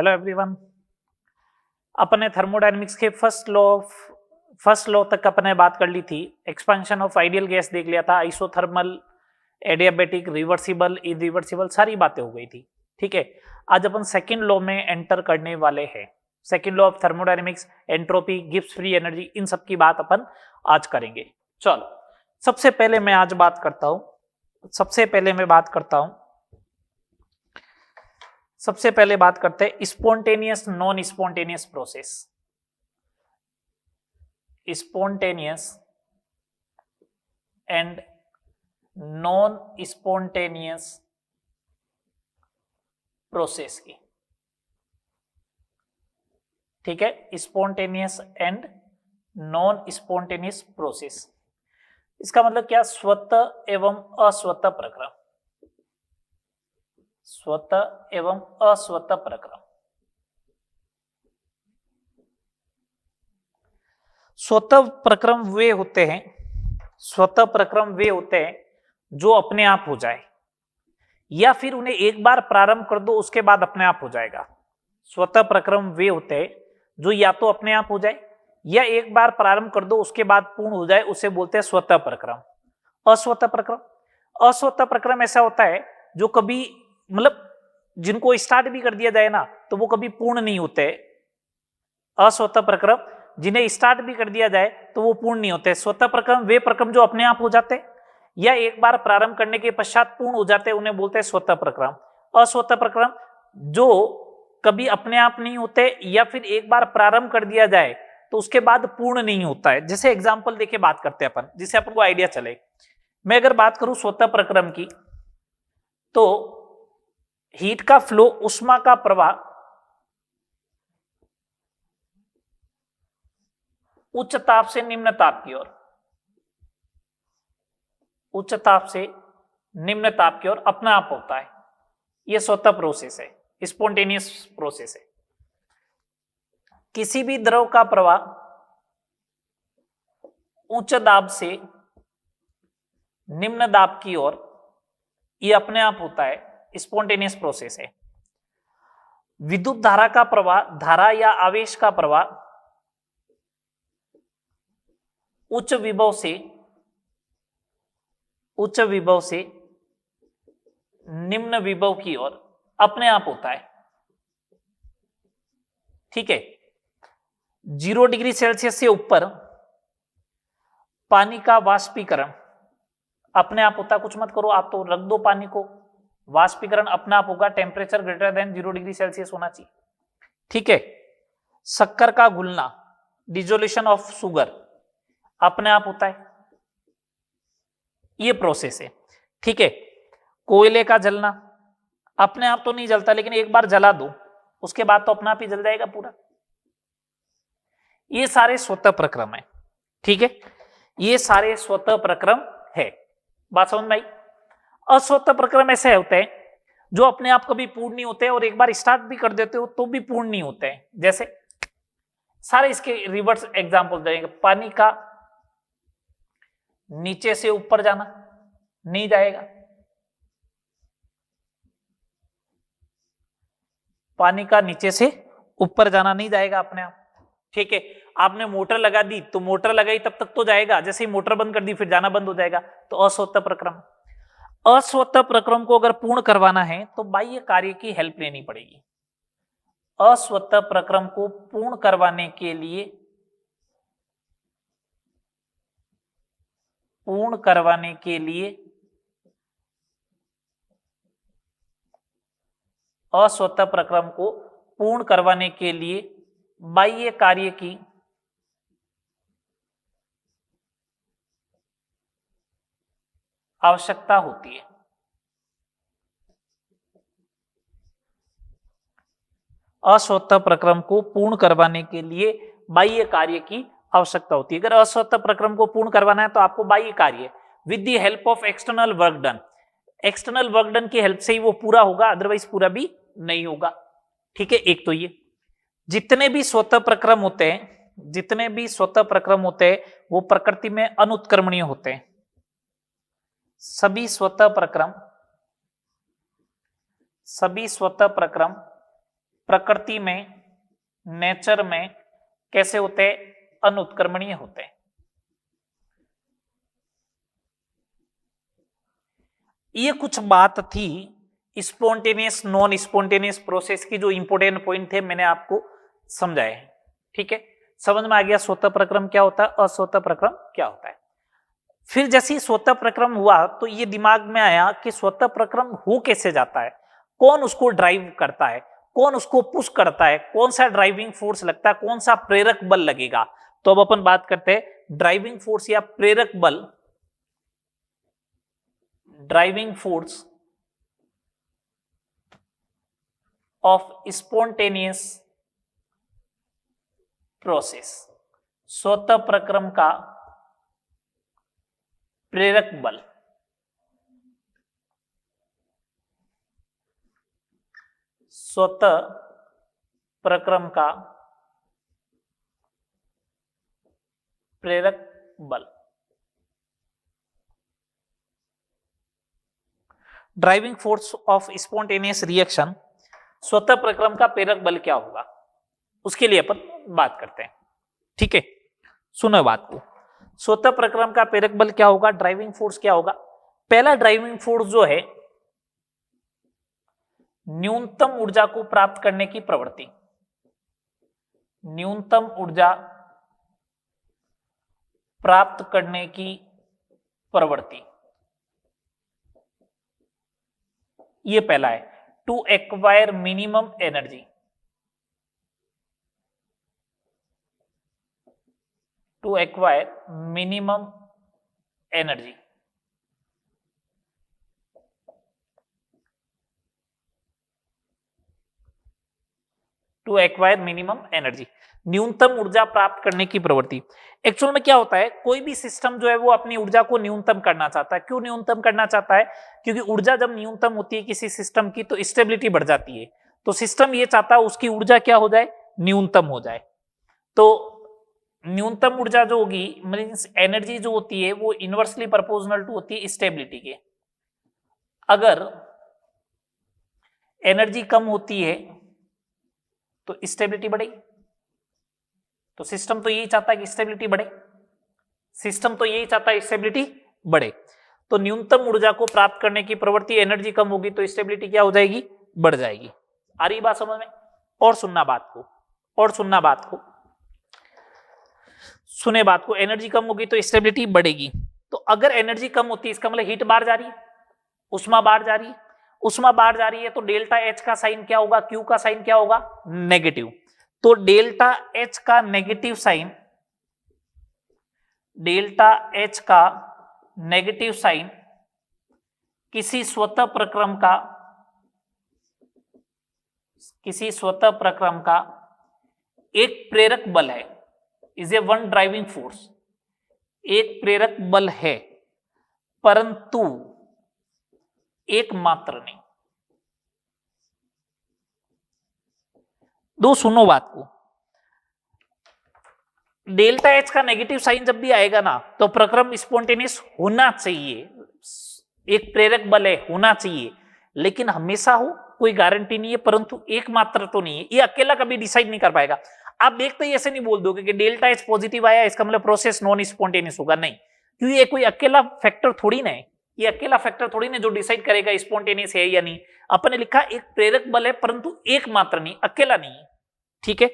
Hello everyone. अपने thermodynamics के first law तक अपने बात कर ली थी। एक्सपेंशन ऑफ आइडियल गैस देख लिया था, आइसोथर्मल, एडियाबैटिक, रिवर्सिबल, इरिवर्सिबल, सारी बातें हो गई थी। ठीक है, आज अपन सेकंड लॉ में एंटर करने वाले हैं। Second law of thermodynamics, entropy, Gibbs free energy, इन सब की बात अपन आज करेंगे। चलो, सबसे पहले मैं बात करते हैं spontaneous non spontaneous process. Spontaneous and non spontaneous process की। ठीक है, spontaneous and non spontaneous process, इसका मतलब क्या? स्वतः एवं अस्वतः प्रक्रम। स्वतः एवं अस्वतः प्रक्रम। स्वतः प्रक्रम वे होते हैं जो अपने आप हो जाए, या फिर उन्हें एक बार प्रारंभ कर दो उसके बाद अपने आप हो जाएगा। स्वतः प्रक्रम वे होते हैं जो या तो अपने आप हो जाए या एक बार प्रारंभ कर दो उसके बाद पूर्ण हो जाए, उसे बोलते हैं स्वतः प्रक्रम। अस्वतः प्रक्रम ऐसा होता है जो कभी, मतलब जिनको स्टार्ट भी कर दिया जाए ना तो वो कभी पूर्ण नहीं होते। अस्वतः प्रक्रम जिन्हें स्टार्ट भी कर दिया जाए तो वो पूर्ण नहीं होते। स्वतः प्रक्रम वे प्रक्रम जो अपने आप हो जाते या एक बार प्रारंभ करने के पश्चात पूर्ण हो जाते, उन्हें बोलते हैं स्वतः प्रक्रम। अस्वतः प्रक्रम जो कभी अपने आप नहीं होते या फिर एक बार प्रारंभ कर दिया जाए तो उसके बाद पूर्ण नहीं होता है। जैसे एग्जाम्पल देके बात करते हैं अपन, जिससे अपन को आइडिया चले। मैं अगर बात करूं स्वतः प्रक्रम की, तो हीट का फ्लो, उष्मा का प्रवाह उच्च ताप से निम्न ताप की ओर, उच्च ताप से निम्न ताप की ओर अपना आप होता है। यह स्वतः प्रोसेस है, स्पॉन्टेनियस प्रोसेस है। किसी भी द्रव का प्रवाह उच्च दाब से निम्न दाब की ओर, यह अपने आप होता है, स्पॉन्टेनियस प्रोसेस है। विद्युत धारा का प्रवाह, धारा या आवेश का प्रवाह उच्च विभव से निम्न विभव की ओर अपने आप होता है। ठीक है, 0 डिग्री सेल्सियस से ऊपर पानी का वाष्पीकरण अपने आप होता है। कुछ मत करो, आप तो रख दो पानी को, वाष्पीकरण अपना आप होगा। Temperature greater than 0 degree Celsius होना चाहिए। ठीक है, शक्कर का घुलना, डिजोल्यूशन ऑफ शुगर, अपने आप होता है, ये प्रोसेस है। ठीक है, कोयले का जलना अपने आप तो नहीं जलता, लेकिन एक बार जला दो उसके बाद तो अपना आप ही जल जाएगा पूरा। ये सारे स्वतः प्रक्रम है। ठीक है, ये सारे स्वतः प्रक्रम है। बात समझ में आई? अस्वतः प्रक्रम ऐसे होते हैं जो अपने आप कभी पूर्ण नहीं होते और एक बार स्टार्ट भी कर देते हो तो भी पूर्ण नहीं होते हैं। जैसे सारे इसके रिवर्स एग्जांपल देंगे। पानी का नीचे से ऊपर जाना नहीं जाएगा, पानी का नीचे से ऊपर जाना नहीं जाएगा अपने आप। ठीक है, आपने मोटर लगा दी तो मोटर लगाई तब तक तो जाएगा, जैसे ही मोटर बंद कर दी फिर जाना बंद हो जाएगा। तो अस्वतः प्रक्रम। अस्वतः प्रक्रम को अगर पूर्ण करवाना है तो बाह्य कार्य की हेल्प लेनी पड़ेगी। अस्वतः प्रक्रम को पूर्ण करवाने के लिए अस्वतः प्रक्रम को पूर्ण करवाने के लिए बाह्य कार्य की आवश्यकता होती है। अस्वतः प्रक्रम को पूर्ण करवाने के लिए बाह्य कार्य की आवश्यकता होती है। अगर अस्वतः प्रक्रम को पूर्ण करवाना है तो आपको बाह्य कार्य with the help of external work done, external work done की हेल्प से ही वो पूरा होगा, अदरवाइज पूरा भी नहीं होगा। ठीक है, एक तो ये जितने भी स्वतः प्रक्रम होते हैं वो प्रकृति में अनुत्क्रमणीय होते हैं। सभी स्वतः प्रक्रम प्रकृति में, नेचर में कैसे होते हैं? अनुत्क्रमणीय होते हैं। ये कुछ बात थी स्पॉन्टेनियस नॉन स्पॉन्टेनियस प्रोसेस की, जो इंपोर्टेंट पॉइंट थे मैंने आपको समझाए हैं। ठीक है, समझ में आ गया स्वतः प्रक्रम क्या होता है, अस्वतः प्रक्रम क्या होता है। फिर जैसे ही स्वतः प्रक्रम हुआ तो ये दिमाग में आया कि स्वतः प्रक्रम हो कैसे जाता है, कौन उसको ड्राइव करता है, कौन उसको पुश करता है, कौन सा ड्राइविंग फोर्स लगता है, कौन सा प्रेरक बल लगेगा। तो अब अपन बात करते हैं ड्राइविंग फोर्स या प्रेरक बल, driving force of spontaneous process, स्वतः प्रक्रम का प्रेरक बल। स्वतः प्रक्रम का प्रेरक बल, driving force of spontaneous reaction, स्वतः प्रक्रम का प्रेरक बल क्या होगा, उसके लिए अपन बात करते हैं। ठीक है, सुनो बात को। स्वतः प्रक्रम का प्रेरक बल क्या होगा, ड्राइविंग फोर्स क्या होगा। पहला ड्राइविंग फोर्स जो है न्यूनतम ऊर्जा को प्राप्त करने की प्रवृत्ति, न्यूनतम ऊर्जा प्राप्त करने की प्रवृत्ति, ये पहला है। To acquire minimum energy, to acquire minimum energy, to acquire minimum energy, न्यूनतम ऊर्जा प्राप्त करने की प्रवृत्ति। एक्चुअल में क्या होता है, कोई भी सिस्टम जो है वो अपनी ऊर्जा को न्यूनतम करना चाहता है। क्यों न्यूनतम करना चाहता है? क्योंकि ऊर्जा जब न्यूनतम होती है किसी सिस्टम की तो स्टेबिलिटी बढ़ जाती है। तो सिस्टम ये चाहता है उसकी ऊर्जा क्या हो जाए, न्यूनतम हो जाए। तो न्यूनतम ऊर्जा जो होगी मींस एनर्जी जो होती है वो इनवर्सली प्रोपोर्शनल टू होती है स्टेबिलिटी के। अगर एनर्जी कम होती है तो स्टेबिलिटी बढ़ेगी। तो सिस्टम तो यही चाहता है कि स्टेबिलिटी बढ़े, सिस्टम तो यही चाहता है स्टेबिलिटी बढ़े। तो न्यूनतम ऊर्जा को प्राप्त करने की प्रवृत्ति, एनर्जी कम होगी तो स्टेबिलिटी क्या हो जाएगी, बढ़ जाएगी। आ रही बात समझ में? और सुनना बात को, और सुनना बात को, सुने बात को। एनर्जी कम होगी तो स्टेबिलिटी बढ़ेगी। तो अगर एनर्जी कम होती है इसका मतलब हीट बाहर जा रही है, उष्मा बाहर जा रही है, उष्मा बाहर जा रही है तो डेल्टा एच का साइन क्या होगा, क्यू का साइन क्या होगा, नेगेटिव। तो डेल्टा एच का नेगेटिव साइन, डेल्टा एच का नेगेटिव साइन किसी स्वतः प्रक्रम का, किसी स्वतः प्रक्रम का एक प्रेरक बल है, is a one driving force, एक प्रेरक बल है, परंतु एकमात्र नहीं। दो सुनो बात को, डेल्टा एच का नेगेटिव साइन जब भी आएगा ना तो प्रक्रम स्पॉन्टेनियस होना चाहिए, एक प्रेरक बल है होना चाहिए, लेकिन हमेशा हो कोई गारंटी नहीं है, परंतु एकमात्र तो नहीं है। ये अकेला कभी डिसाइड नहीं कर पाएगा। आप देखते ही ऐसे नहीं बोल दोगे कि डेल्टा एच पॉजिटिव आया इसका मतलब प्रोसेस नॉन स्पॉन्टेनियस होगा, नहीं, क्योंकि ये कोई अकेला फैक्टर थोड़ी ना है, ये अकेला फैक्टर थोड़ी ना जो डिसाइड करेगा स्पॉन्टेनियस है या नहीं। अपन ने लिखा एक प्रेरक बल है परंतु एकमात्र नहीं, अकेला नहीं है। ठीक है,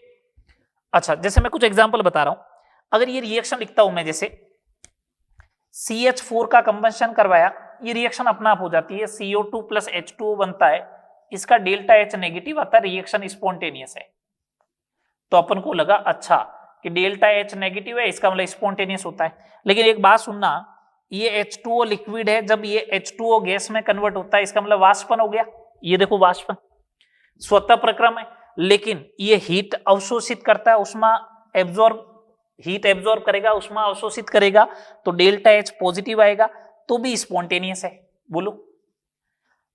अच्छा जैसे मैं कुछ एग्जांपल बता रहा हूं, अगर ये रिएक्शन लिखता हूं मैं, जैसे CH4 का कंबंशन करवाया, ये रिएक्शन अपना आप हो जाती है, CO2 प्लस H2O बनता है, इसका डेल्टा एच नेगेटिव आता है, रिएक्शन स्पॉन्टेनियस है। तो अपन को लगा अच्छा कि डेल्टा एच नेगेटिव है इसका मतलब स्पॉन्टेनियस होता है। लेकिन एक बात सुनना, ये H2O लिक्विड है, जब ये H2O गैस में कन्वर्ट होता है इसका मतलब वाष्पन हो गया। ये देखो वाष्पन, स्वतः प्रक्रम है, लेकिन ये हीट अवशोषित करता है, उष्मा एब्जॉर्ब, हीट एब्जॉर्ब करेगा, उष्मा अवशोषित करेगा, तो डेल्टा एच पॉजिटिव आएगा, तो भी स्पॉन्टेनियस है। बोलो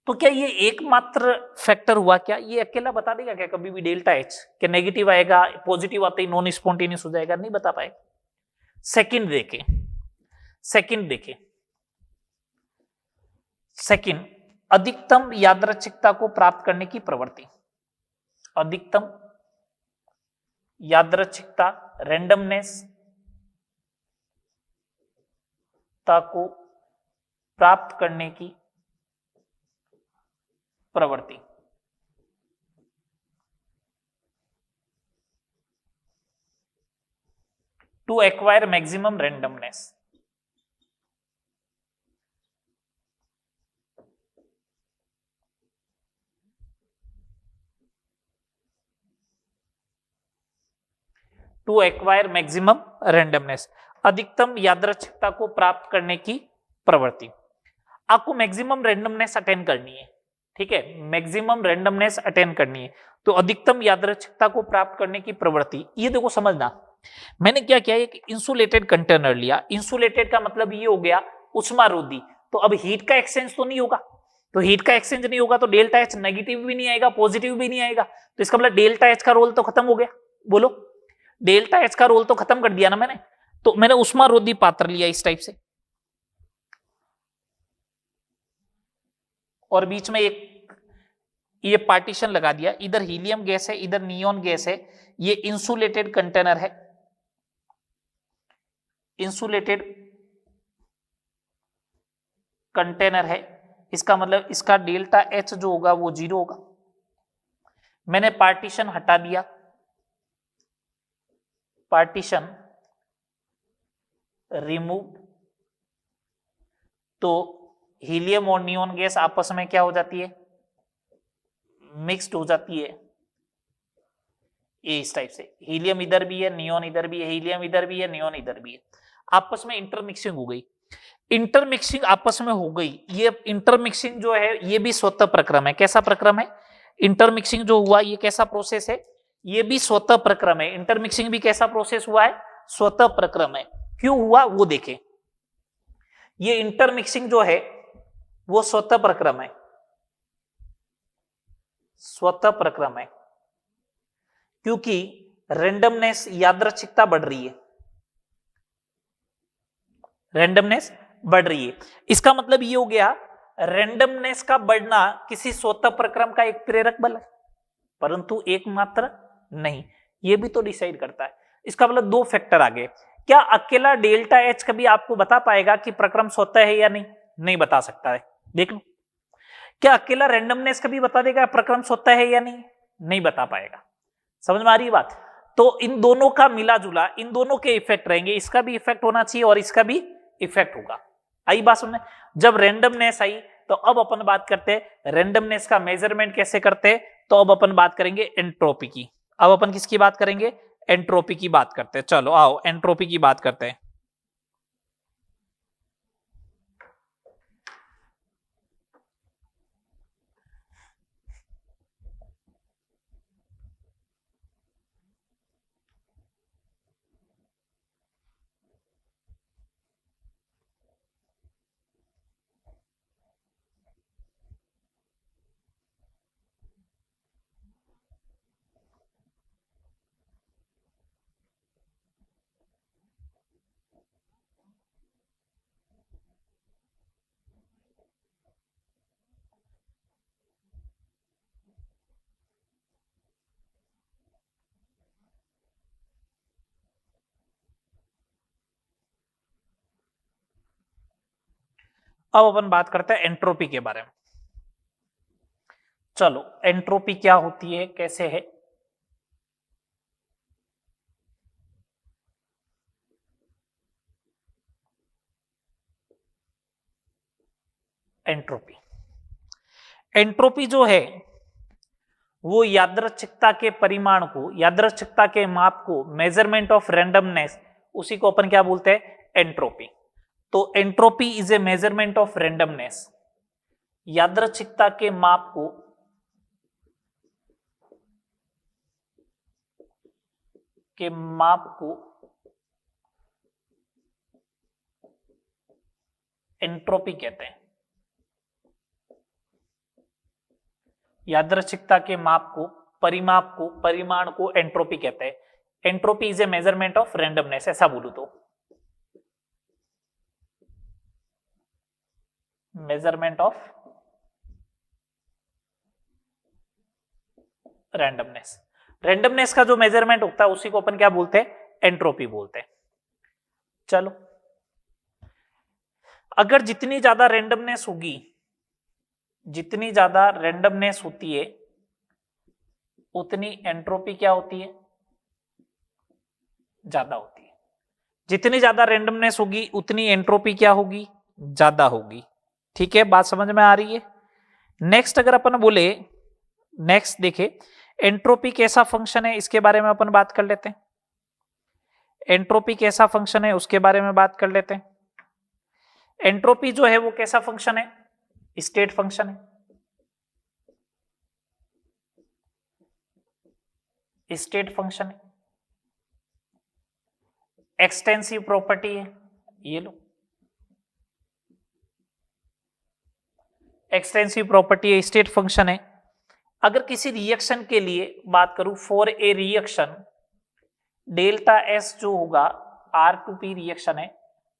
तो क्या ये एकमात्र फैक्टर हुआ क्या? ये अकेला बता देगा क्या कभी भी डेल्टा एच के नेगेटिव आएगा, पॉजिटिव आते ही नॉन स्पॉन्टेनियस हो जाएगा? नहीं बता पाएगा। सेकंड देखें, सेकंड देखें, सेकंड अधिकतम यादृच्छिकता को प्राप्त करने की प्रवृत्ति, अधिकतम यादृच्छिकता रैंडमनेस को प्राप्त करने की प्रवृत्ति। To acquire maximum randomness. To acquire maximum randomness, अधिकतम यादृच्छिकता को प्राप्त करने की प्रवृत्ति। आपको मैक्सिमम रैंडमनेस अटेन करनी है, ठीक है, मैक्सिमम रैंडमनेस अटेन करनी है, तो अधिकतम यादृच्छिकता को प्राप्त करने की प्रवृत्ति। ये देखो समझना, मैंने क्या किया, एक इंसुलेटेड कंटेनर लिया। इंसुलेटेड का मतलब ये हो गया उष्मारोधी, तो अब हीट का एक्सचेंज तो नहीं होगा, तो हीट का एक्सचेंज नहीं होगा तो डेल्टा एच नेगेटिव भी नहीं आएगा, पॉजिटिव भी नहीं आएगा, तो इसका मतलब डेल्टा एच का रोल तो खत्म हो गया। बोलो, डेल्टा एच का रोल तो खत्म कर दिया ना मैंने। तो मैंने उष्मारोधी पात्र लिया इस टाइप से, और बीच में एक ये पार्टीशन लगा दिया, इधर हीलियम गैस है, इधर नियोन गैस है। ये इंसुलेटेड कंटेनर है, इंसुलेटेड कंटेनर है, इसका मतलब इसका डेल्टा एच जो होगा वो 0 होगा। मैंने पार्टीशन हटा दिया, पार्टीशन रिमूव, तो हीलियम और नियोन गैस आपस में क्या हो जाती है, मिक्स्ड हो जाती है। ये इस टाइप से हीलियम इधर भी है, नियोन इधर भी है, हीलियम इधर भी है, नियोन इधर भी है, आपस में इंटरमिक्सिंग हो गई। इंटरमिक्सिंग आपस में हो गई, ये इंटरमिक्सिंग जो है ये भी स्वतः प्रक्रम है। कैसा प्रक्रम है? इंटरमिक्सिंग जो हुआ ये कैसा प्रोसेस है? ये भी स्वतः प्रक्रम है। इंटरमिक्सिंग भी कैसा प्रोसेस हुआ है? स्वतः प्रक्रम है। क्यों हुआ वो देखें, ये इंटरमिक्सिंग जो है वो स्वतः प्रक्रम है, स्वतः प्रक्रम है, क्योंकि रैंडमनेस यादृच्छिकता बढ़ रही है, रैंडमनेस बढ़ रही है। इसका मतलब ये हो गया रैंडमनेस का बढ़ना किसी स्वतः प्रक्रम का एक प्रेरक बल है, परंतु एकमात्र नहीं, ये भी तो डिसाइड करता है। इसका मतलब दो फैक्टर आ गए। क्या अकेला डेल्टा एच कभी आपको बता पाएगा कि प्रक्रम स्वतः है या नहीं? नहीं बता सकता है। देख लो, क्या अकेला रैंडमनेस कभी बता देगा प्रक्रम स्वतः है या नहीं? नहीं बता पाएगा। समझ में आ रही बात? तो इन दोनों का मिला जुला, इन दोनों के इफेक्ट रहेंगे, इसका भी इफेक्ट होना चाहिए और इसका भी इफेक्ट होगा। आई बात सुनने? जब रैंडमनेस आई तो अब अपन बात करते हैं रैंडमनेस का मेजरमेंट कैसे करते हैं, तो अब अपन बात करेंगे एंट्रोपी की। अब अपन किसकी बात करेंगे? एंट्रोपी की बात करते हैं। चलो आओ एंट्रोपी की बात करते हैं। अब अपन बात करते हैं एंट्रोपी के बारे में। चलो एंट्रोपी क्या होती है, कैसे है? एंट्रोपी, एंट्रोपी जो है वो यादृच्छिकता के परिमाण को, यादृच्छिकता के माप को, मेजरमेंट ऑफ रैंडमनेस, उसी को अपन क्या बोलते हैं? एंट्रोपी। तो entropy is a measurement of randomness, यादृच्छिकता के माप को एंट्रोपी कहते हैं। यादृच्छिकता के माप को, परिमाप को, परिमाण को एंट्रोपी कहते हैं। Entropy is a measurement of randomness, ऐसा बोलू तो मेजरमेंट ऑफ रैंडमनेस। रैंडमनेस का जो मेजरमेंट होता है उसी को अपन क्या बोलते हैं, एंट्रोपी बोलते हैं। चलो, अगर जितनी ज्यादा रैंडमनेस होगी, जितनी ज्यादा रैंडमनेस होती है उतनी एंट्रोपी क्या होती है, ज्यादा होती है। जितनी ज्यादा रैंडमनेस होगी उतनी एंट्रोपी क्या होगी, ज्यादा होगी। ठीक है, बात समझ में आ रही है। नेक्स्ट अगर अपन बोले, नेक्स्ट देखे एंट्रोपी कैसा फंक्शन है, इसके बारे में अपन बात कर लेते हैं। एंट्रोपी कैसा फंक्शन है उसके बारे में बात कर लेते हैं। एंट्रोपी जो है वो कैसा फंक्शन है, स्टेट फंक्शन है, स्टेट फंक्शन है, एक्सटेंसिव प्रॉपर्टी है, ये लो एक्सटेंसिव प्रॉपर्टी है, स्टेट फंक्शन है। अगर किसी रिएक्शन के लिए बात करूं, for a reaction delta S जो होगा R2P रिएक्शन है,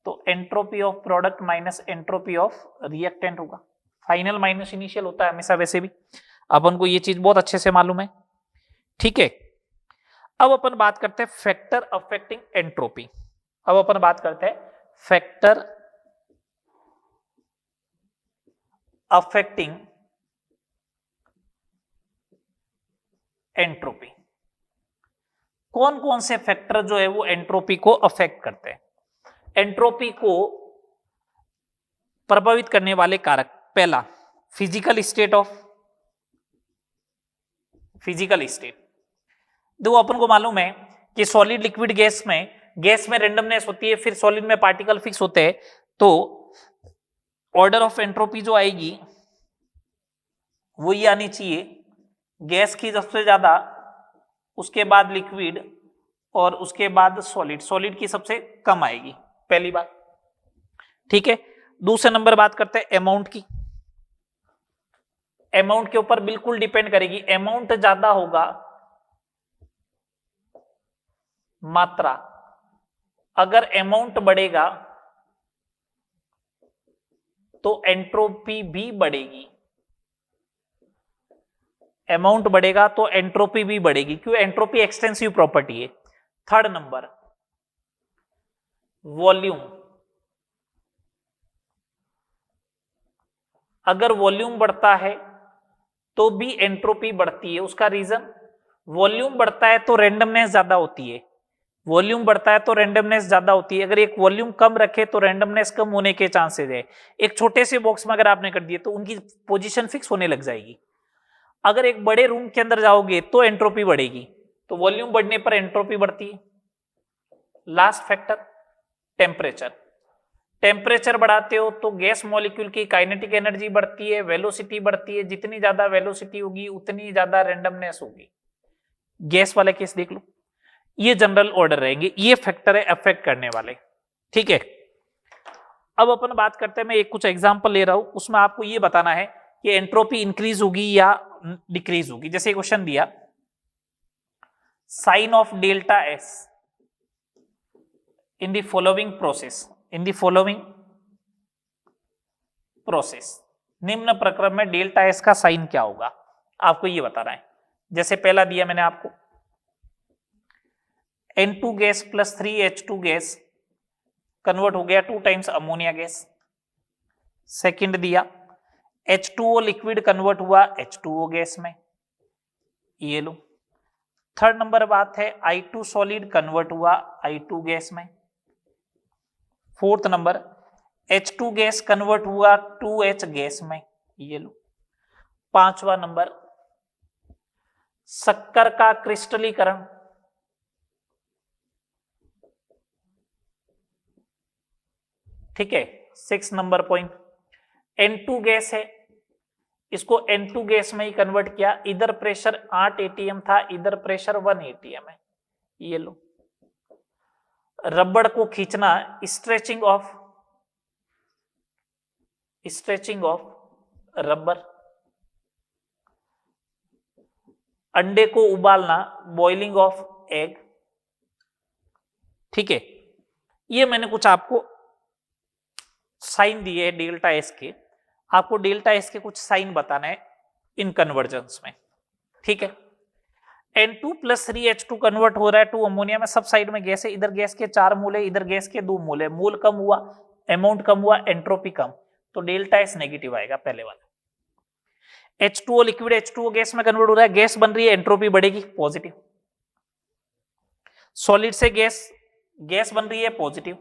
तो entropy of product minus entropy of reactant होगा। फाइनल माइनस इनिशियल होता है हमेशा, वैसे भी अपन को ये चीज बहुत अच्छे से मालूम है। ठीक है, अब अपन बात करते हैं फैक्टर अफेक्टिंग एंट्रोपी। अब अपन बात करते हैं फैक्टर अफेक्टिंग एंट्रोपी। कौन कौन से फैक्टर जो है वो एंट्रोपी को अफेक्ट करते हैं। एंट्रोपी को प्रभावित करने वाले कारक, पहला physical state of, physical state. देखो अपन को मालूम है कि सॉलिड लिक्विड गैस में रेंडमनेस होती है, फिर सॉलिड में पार्टिकल फिक्स होते हैं, तो ऑर्डर ऑफ एंट्रोपी जो आएगी वो ये आनी चाहिए, गैस की सबसे ज्यादा, उसके बाद लिक्विड और उसके बाद सॉलिड, सॉलिड की सबसे कम आएगी, पहली बात। ठीक है, दूसरे नंबर बात करते हैं अमाउंट की। अमाउंट के ऊपर बिल्कुल डिपेंड करेगी, अमाउंट ज्यादा होगा, मात्रा, अगर अमाउंट बढ़ेगा तो एंट्रोपी भी बढ़ेगी, अमाउंट बढ़ेगा तो एंट्रोपी भी बढ़ेगी, क्यों, एंट्रोपी एक्सटेंसिव प्रॉपर्टी है। थर्ड नंबर वॉल्यूम, अगर वॉल्यूम बढ़ता है तो भी एंट्रोपी बढ़ती है। उसका रीजन, वॉल्यूम बढ़ता है तो रेंडमनेस ज्यादा होती है, वॉल्यूम बढ़ता है तो रेंडमनेस ज्यादा होती है। अगर एक वॉल्यूम कम रखे तो रेंडमनेस कम होने के चांसेस है। एक छोटे से बॉक्स में अगर आपने कर दिए तो उनकी पोजीशन फिक्स होने लग जाएगी। अगर एक बड़े रूम के अंदर जाओगे तो एंट्रोपी बढ़ेगी, तो वॉल्यूम बढ़ने पर एंट्रोपी बढ़ती है। लास्ट फैक्टर टेम्परेचर, टेम्परेचर बढ़ाते हो तो गैस मॉलिक्यूल की काइनेटिक एनर्जी बढ़ती है, वेलोसिटी बढ़ती है, जितनी ज्यादा वेलोसिटी होगी उतनी ज्यादा रेंडमनेस होगी। गैस वाले केस देख लो, ये जनरल ऑर्डर रहेंगे, ये फैक्टर है अफेक्ट करने वाले। ठीक है, अब अपन बात करते हैं, मैं एक कुछ एग्जांपल ले रहा हूं, उसमें आपको ये बताना है कि एंट्रोपी इंक्रीज होगी या डिक्रीज होगी। जैसे क्वेश्चन दिया, sign of delta S in the following process, in the following process, निम्न प्रक्रम में डेल्टा एस का साइन क्या होगा, आपको ये बताना है। जैसे पहला दिया मैंने आपको, N2 gas plus 3H2 gas convert हो गया 2 टाइम्स अमोनिया गैस। सेकंड दिया, H2O लिक्विड कन्वर्ट हुआ H2O गैस में, ये लो। थर्ड नंबर बात है, I2 सॉलिड कन्वर्ट हुआ I2 गैस में। Fourth number, H2 gas convert हुआ 2H गैस में, ये लो। पांचवा नंबर, शक्कर का क्रिस्टलीकरण, ठीक है। 6 नंबर पॉइंट, N2 गैस है, इसको N2 गैस में ही कन्वर्ट किया, इधर प्रेशर 8 atm था, इधर प्रेशर 1 atm है, ये लो। रबड़ को खींचना, स्ट्रेचिंग ऑफ रबर। अंडे को उबालना, बॉइलिंग ऑफ एग, ठीक है। ये मैंने कुछ आपको साइन दिए है डेल्टा एस के, आपको डेल्टा एस के कुछ साइन बताना है इन कन्वर्जन्स में, ठीक है। N2 प्लस 3H2 कन्वर्ट हो रहा है टू अमोनिया में, सब साइड में गैस है, इधर गैस के 4 मोल है, इधर गैस के 2 मोल है, मोल कम हुआ, अमाउंट कम हुआ, एंट्रोपी कम, तो डेल्टा एस नेगेटिव आएगा पहले वाला। H2O लिक्विड H2O गैस में कन्वर्ट हो रहा है, गैस बन रही है, एंट्रोपी बढ़ेगी, पॉजिटिव। सॉलिड से गैस, गैस बन रही है, पॉजिटिव।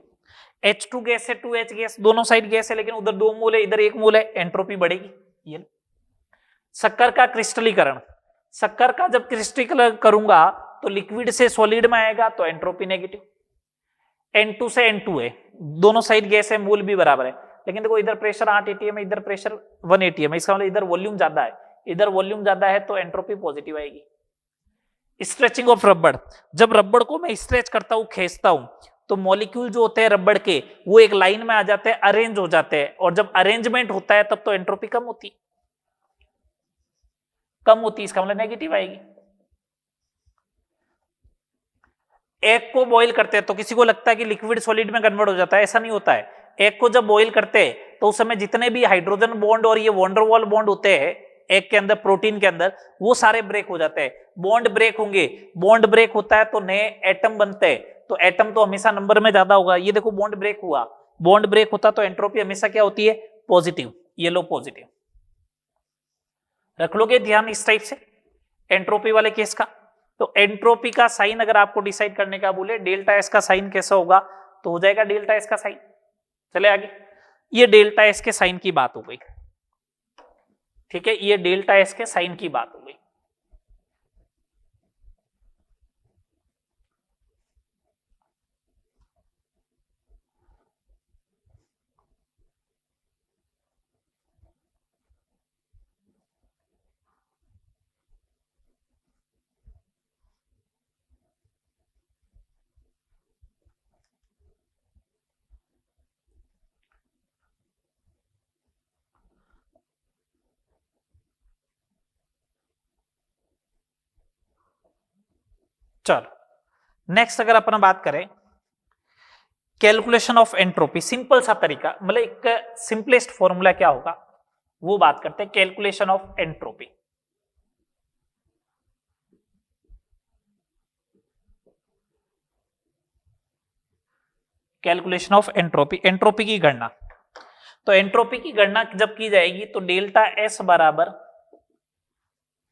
H2 गैस से 2H गैस, दोनों साइड गैस है, लेकिन उधर 2 मोल है, इधर 1 मोल है, एंट्रोपी बढ़ेगी। ये शक्कर का क्रिस्टलीकरण, शक्कर का जब क्रिस्टलीकरण करूंगा तो लिक्विड से सॉलिड में आएगा, तो एंट्रोपी नेगेटिव। N2 से N2 है, दोनों साइड गैस है, मोल भी बराबर है, लेकिन देखो इधर प्रेशर 8 atm है, इधर प्रेशर 1 atm है, इसका मतलब इधर वॉल्यूम ज्यादा है, इधर वॉल्यूम ज्यादा है, तो एंट्रोपी पॉजिटिव आएगी। स्ट्रेचिंग ऑफ रबड़, जब रबड़ को मैं स्ट्रेच करता हूं, खींचता हूं, तो मॉलिक्यूल जो होते हैं रबड़ के वो एक लाइन में आ जाते हैं, अरेंज हो जाते हैं, और जब अरेंजमेंट होता है तब तो एंट्रोपी कम होती है, कम होती है, इसका मतलब नेगेटिव आएगी। एग को बॉईल करते हैं तो किसी को लगता है कि लिक्विड सॉलिड में कन्वर्ट हो जाता है, ऐसा नहीं होता है। एग को जब बॉईल करते हैं तो उस समय जितने भी हाइड्रोजन बॉन्ड और ये वॉन्डरवॉल बॉन्ड होते हैं एग के अंदर, प्रोटीन के अंदर, वो सारे ब्रेक हो जाते हैं, बॉन्ड ब्रेक होंगे, बॉन्ड ब्रेक होता है तो नए एटम बनते हैं, तो एटम तो हमेशा नंबर में ज्यादा होगा। ये देखो बॉन्ड ब्रेक हुआ, बॉन्ड ब्रेक होता तो एंट्रोपी हमेशा क्या होती है, पॉजिटिव, ये लो पॉजिटिव। रख लोगे ध्यान इस टाइप से एंट्रोपी वाले केस का। तो एंट्रोपी का साइन अगर आपको डिसाइड करने का बोले, डेल्टा एस का साइन कैसा होगा, तो हो जाएगा डेल्टा एस का साइन। चले आगे, ये डेल्टा एस के साइन की बात हो गई, ठीक है, ये डेल्टा एस के साइन की बात हो गई। चलो नेक्स्ट अगर अपन बात करें कैलकुलेशन ऑफ एंट्रोपी, सिंपल सा तरीका, मतलब एक सिंपलेस्ट फॉर्मूला क्या होगा वो बात करते हैं, calculation of entropy. Calculation of entropy, entropy की गणना, तो एंट्रोपी की गणना जब की जाएगी तो डेल्टा एस बराबर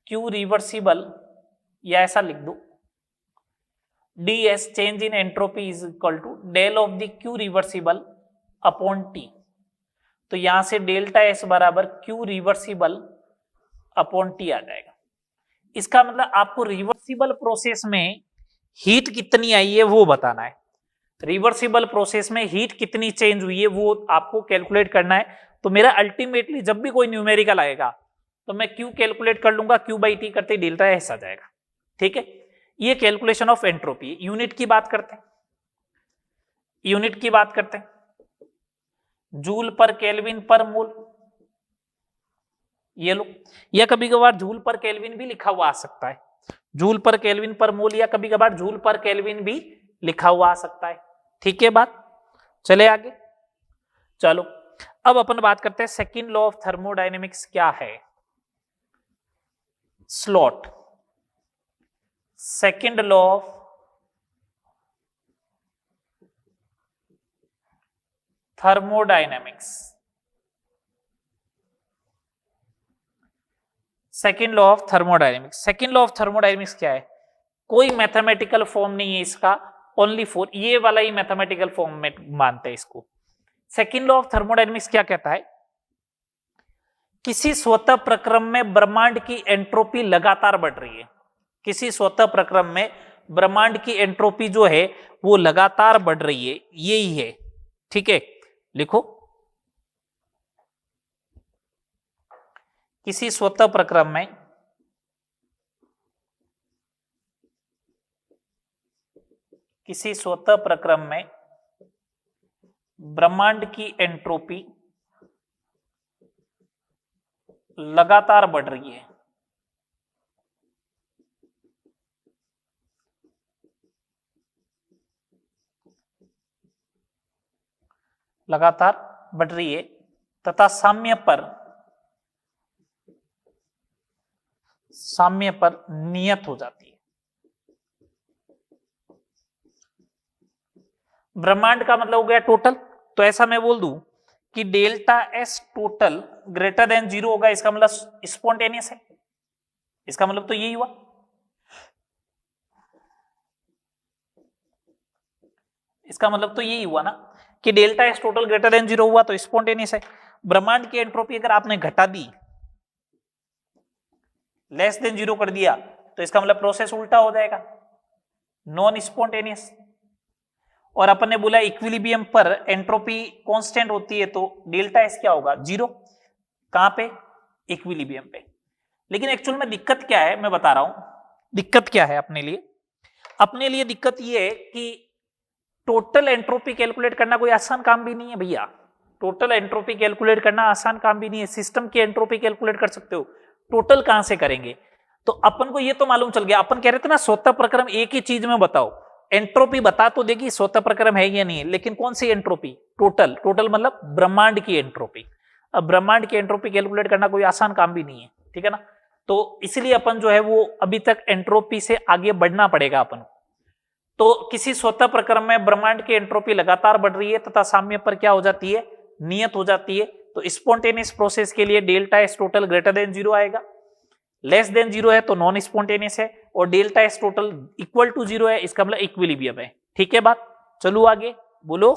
क्यू रिवर्सिबल, या ऐसा लिख दो ds change in entropy is equal to del of the Q reversible upon T. तो यहां से डेल्टा एस बराबर क्यू रिवर्सिबल अपॉन टी आ जाएगा। इसका मतलब आपको रिवर्सिबल प्रोसेस में हीट कितनी आई है वो बताना है, रिवर्सिबल प्रोसेस में हीट कितनी चेंज हुई है वो आपको कैलकुलेट करना है। तो मेरा अल्टीमेटली जब भी कोई न्यूमेरिकल आएगा तो मैं क्यू कैलकुलेट कर लूंगा, क्यू बाई टी करते डेल्टा एस आ जाएगा, ठीक है। ये कैलकुलेशन ऑफ एंट्रोपी। यूनिट की बात करते हैं, यूनिट की बात करते हैं, जूल पर केल्विन पर मोल, ये लो, या कभी कभार जूल पर केल्विन भी लिखा हुआ आ सकता है, जूल पर केल्विन पर मोल, या कभी कभार जूल पर केल्विन भी लिखा हुआ आ सकता है, ठीक है बात। चले आगे, चलो अब अपन बात करते हैं सेकंड लॉ ऑफ थर्मोडायनेमिक्स क्या है। Slot, second law of thermodynamics, second law of thermodynamics. Second law of thermodynamics क्या है, कोई मैथमेटिकल फॉर्म नहीं है इसका, ओनली फॉर ये वाला ही मैथमेटिकल फॉर्म में मानते हैं इसको। सेकंड लॉ ऑफ थर्मोडायनेमिक्स क्या कहता है, किसी स्वतः प्रक्रम में ब्रह्मांड की एंट्रोपी लगातार बढ़ रही है, किसी स्वतः प्रक्रम में ब्रह्मांड की एंट्रोपी जो है वो लगातार बढ़ रही है, यही है, ठीक है। लिखो, किसी स्वतः प्रक्रम में किसी स्वतः प्रक्रम में ब्रह्मांड की एंट्रोपी लगातार बढ़ रही है, लगातार बढ़ रही है, तथा साम्य पर नियत हो जाती है, ब्रह्मांड का मतलब हो गया टोटल, तो ऐसा मैं बोल दूं कि delta S total greater than 0 होगा, इसका मतलब स्पॉन्टेनियस है, इसका मतलब तो यही हुआ। इसका मतलब तो यही हुआ ना कि delta S total greater than 0 हुआ तो स्पॉन्टेनियस है। ब्रह्मांड की एंट्रोपी अगर आपने घटा दी, लेस देन 0 कर दिया, तो इसका मतलब प्रोसेस उल्टा हो जाएगा, नॉन स्पॉन्टेनियस। और अपन ने बोला इक्विलिब्रियम पर एंट्रोपी कांस्टेंट होती है, तो डेल्टा एस क्या होगा, 0। कहां पे, इक्विलिब्रियम पे। लेकिन एक्चुअल में दिक्कत क्या है मैं बता रहा हूं, दिक्कत क्या है अपने लिए। अपने लिए दिक्कत ये है कि टोटल एंट्रोपी कैलकुलेट करना कोई आसान काम भी नहीं है भैया। टोटल एंट्रोपी कैलकुलेट करना आसान काम भी नहीं है। सिस्टम की एंट्रोपी कैलकुलेट कर सकते हो, टोटल कहां से करेंगे। तो अपन को ये तो मालूम चल गया, अपन कह रहे थे ना स्वतः प्रक्रम एक ही चीज में बताओ, एंट्रोपी बता तो देगी स्वतः प्रक्रम है या नहीं, लेकिन कौन सी एंट्रोपी, टोटल। टोटल मतलब ब्रह्मांड की एंट्रोपी। अब ब्रह्मांड की एंट्रोपी कैलकुलेट करना कोई आसान काम भी नहीं है, ठीक है ना। तो इसलिए अपन जो है वो अभी तक एंट्रोपी से आगे बढ़ना पड़ेगा अपन को। तो किसी स्वतः प्रक्रम में ब्रह्मांड की एंट्रोपी लगातार बढ़ रही है तथा साम्य पर क्या हो जाती है, नियत हो जाती है। तो स्पॉन्टेनियस प्रोसेस के लिए delta S total greater than 0 आएगा, लेस देन 0 है तो नॉन स्पॉन्टेनियस है, और delta S total equal to 0 है, इसका मतलब इक्विलिब्रियम है। ठीक है बात, चलो आगे बोलो।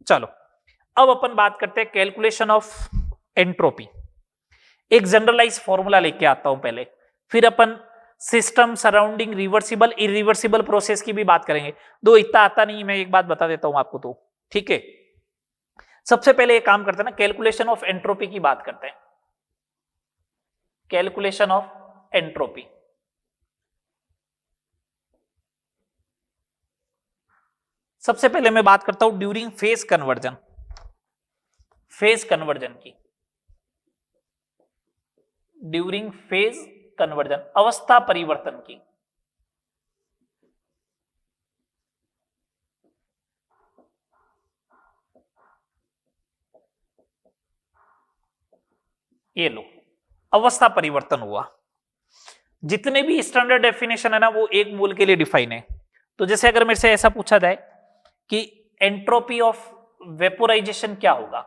चलो अब अपन बात करते हैं कैलकुलेशन ऑफ एंट्रोपी। एक जनरलाइज फॉर्मूला लेके आता हूं पहले, फिर अपन system surrounding reversible irreversible process की भी बात करेंगे। दो इतना आता नहीं, मैं एक बात बता देता हूं आपको, तो ठीक है। सबसे पहले एक काम करते हैं ना, कैलकुलेशन ऑफ एंट्रोपी की बात करते हैं। कैलकुलेशन ऑफ एंट्रोपी, सबसे पहले मैं बात करता हूं during phase conversion, phase conversion की। ड्यूरिंग फेज कन्वर्जन, अवस्था परिवर्तन की। ये लो, अवस्था परिवर्तन हुआ। जितने भी स्टैंडर्ड डेफिनेशन है ना वो एक मोल के लिए डिफाइन है। तो जैसे अगर मेरे से ऐसा पूछा जाए कि एंट्रोपी ऑफ वेपोराइजेशन क्या होगा,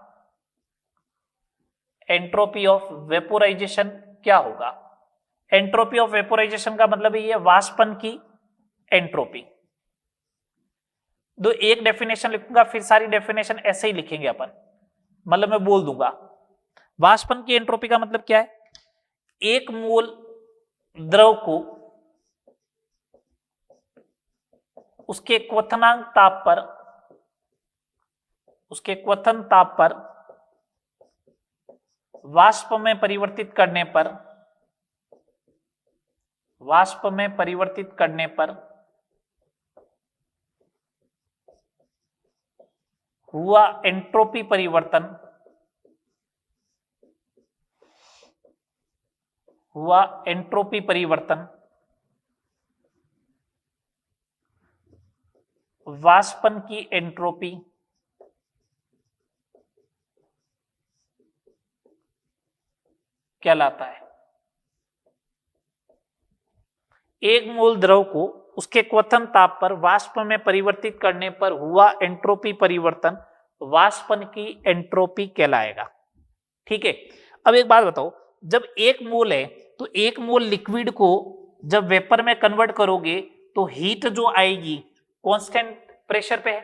एंट्रोपी ऑफ वेपोराइजेशन क्या होगा। एंट्रोपी ऑफ वेपोराइजेशन का मतलब ये वाष्पन की एंट्रोपी। दो एक डेफिनेशन लिखूंगा, फिर सारी डेफिनेशन ऐसे ही लिखेंगे अपन, मतलब मैं बोल दूंगा। वाष्पन की एंट्रोपी का मतलब क्या है, एक मोल द्रव को उसके क्वथनांक ताप पर, उसके क्वथन ताप पर वाष्प में परिवर्तित करने पर, वाष्प में परिवर्तित करने पर हुआ एंट्रोपी परिवर्तन, हुआ एंट्रोपी परिवर्तन वाष्पन की एंट्रोपी कहलाता है। एक मोल द्रव को उसके क्वथन ताप पर वाष्प में परिवर्तित करने पर हुआ एंट्रोपी परिवर्तन वाष्पन की एंट्रोपी कहलाएगा। ठीक है। अब एक बात बताओ, जब एक मोल है तो एक मोल लिक्विड को जब वेपर में कन्वर्ट करोगे तो हीट जो आएगी कांस्टेंट प्रेशर पे है।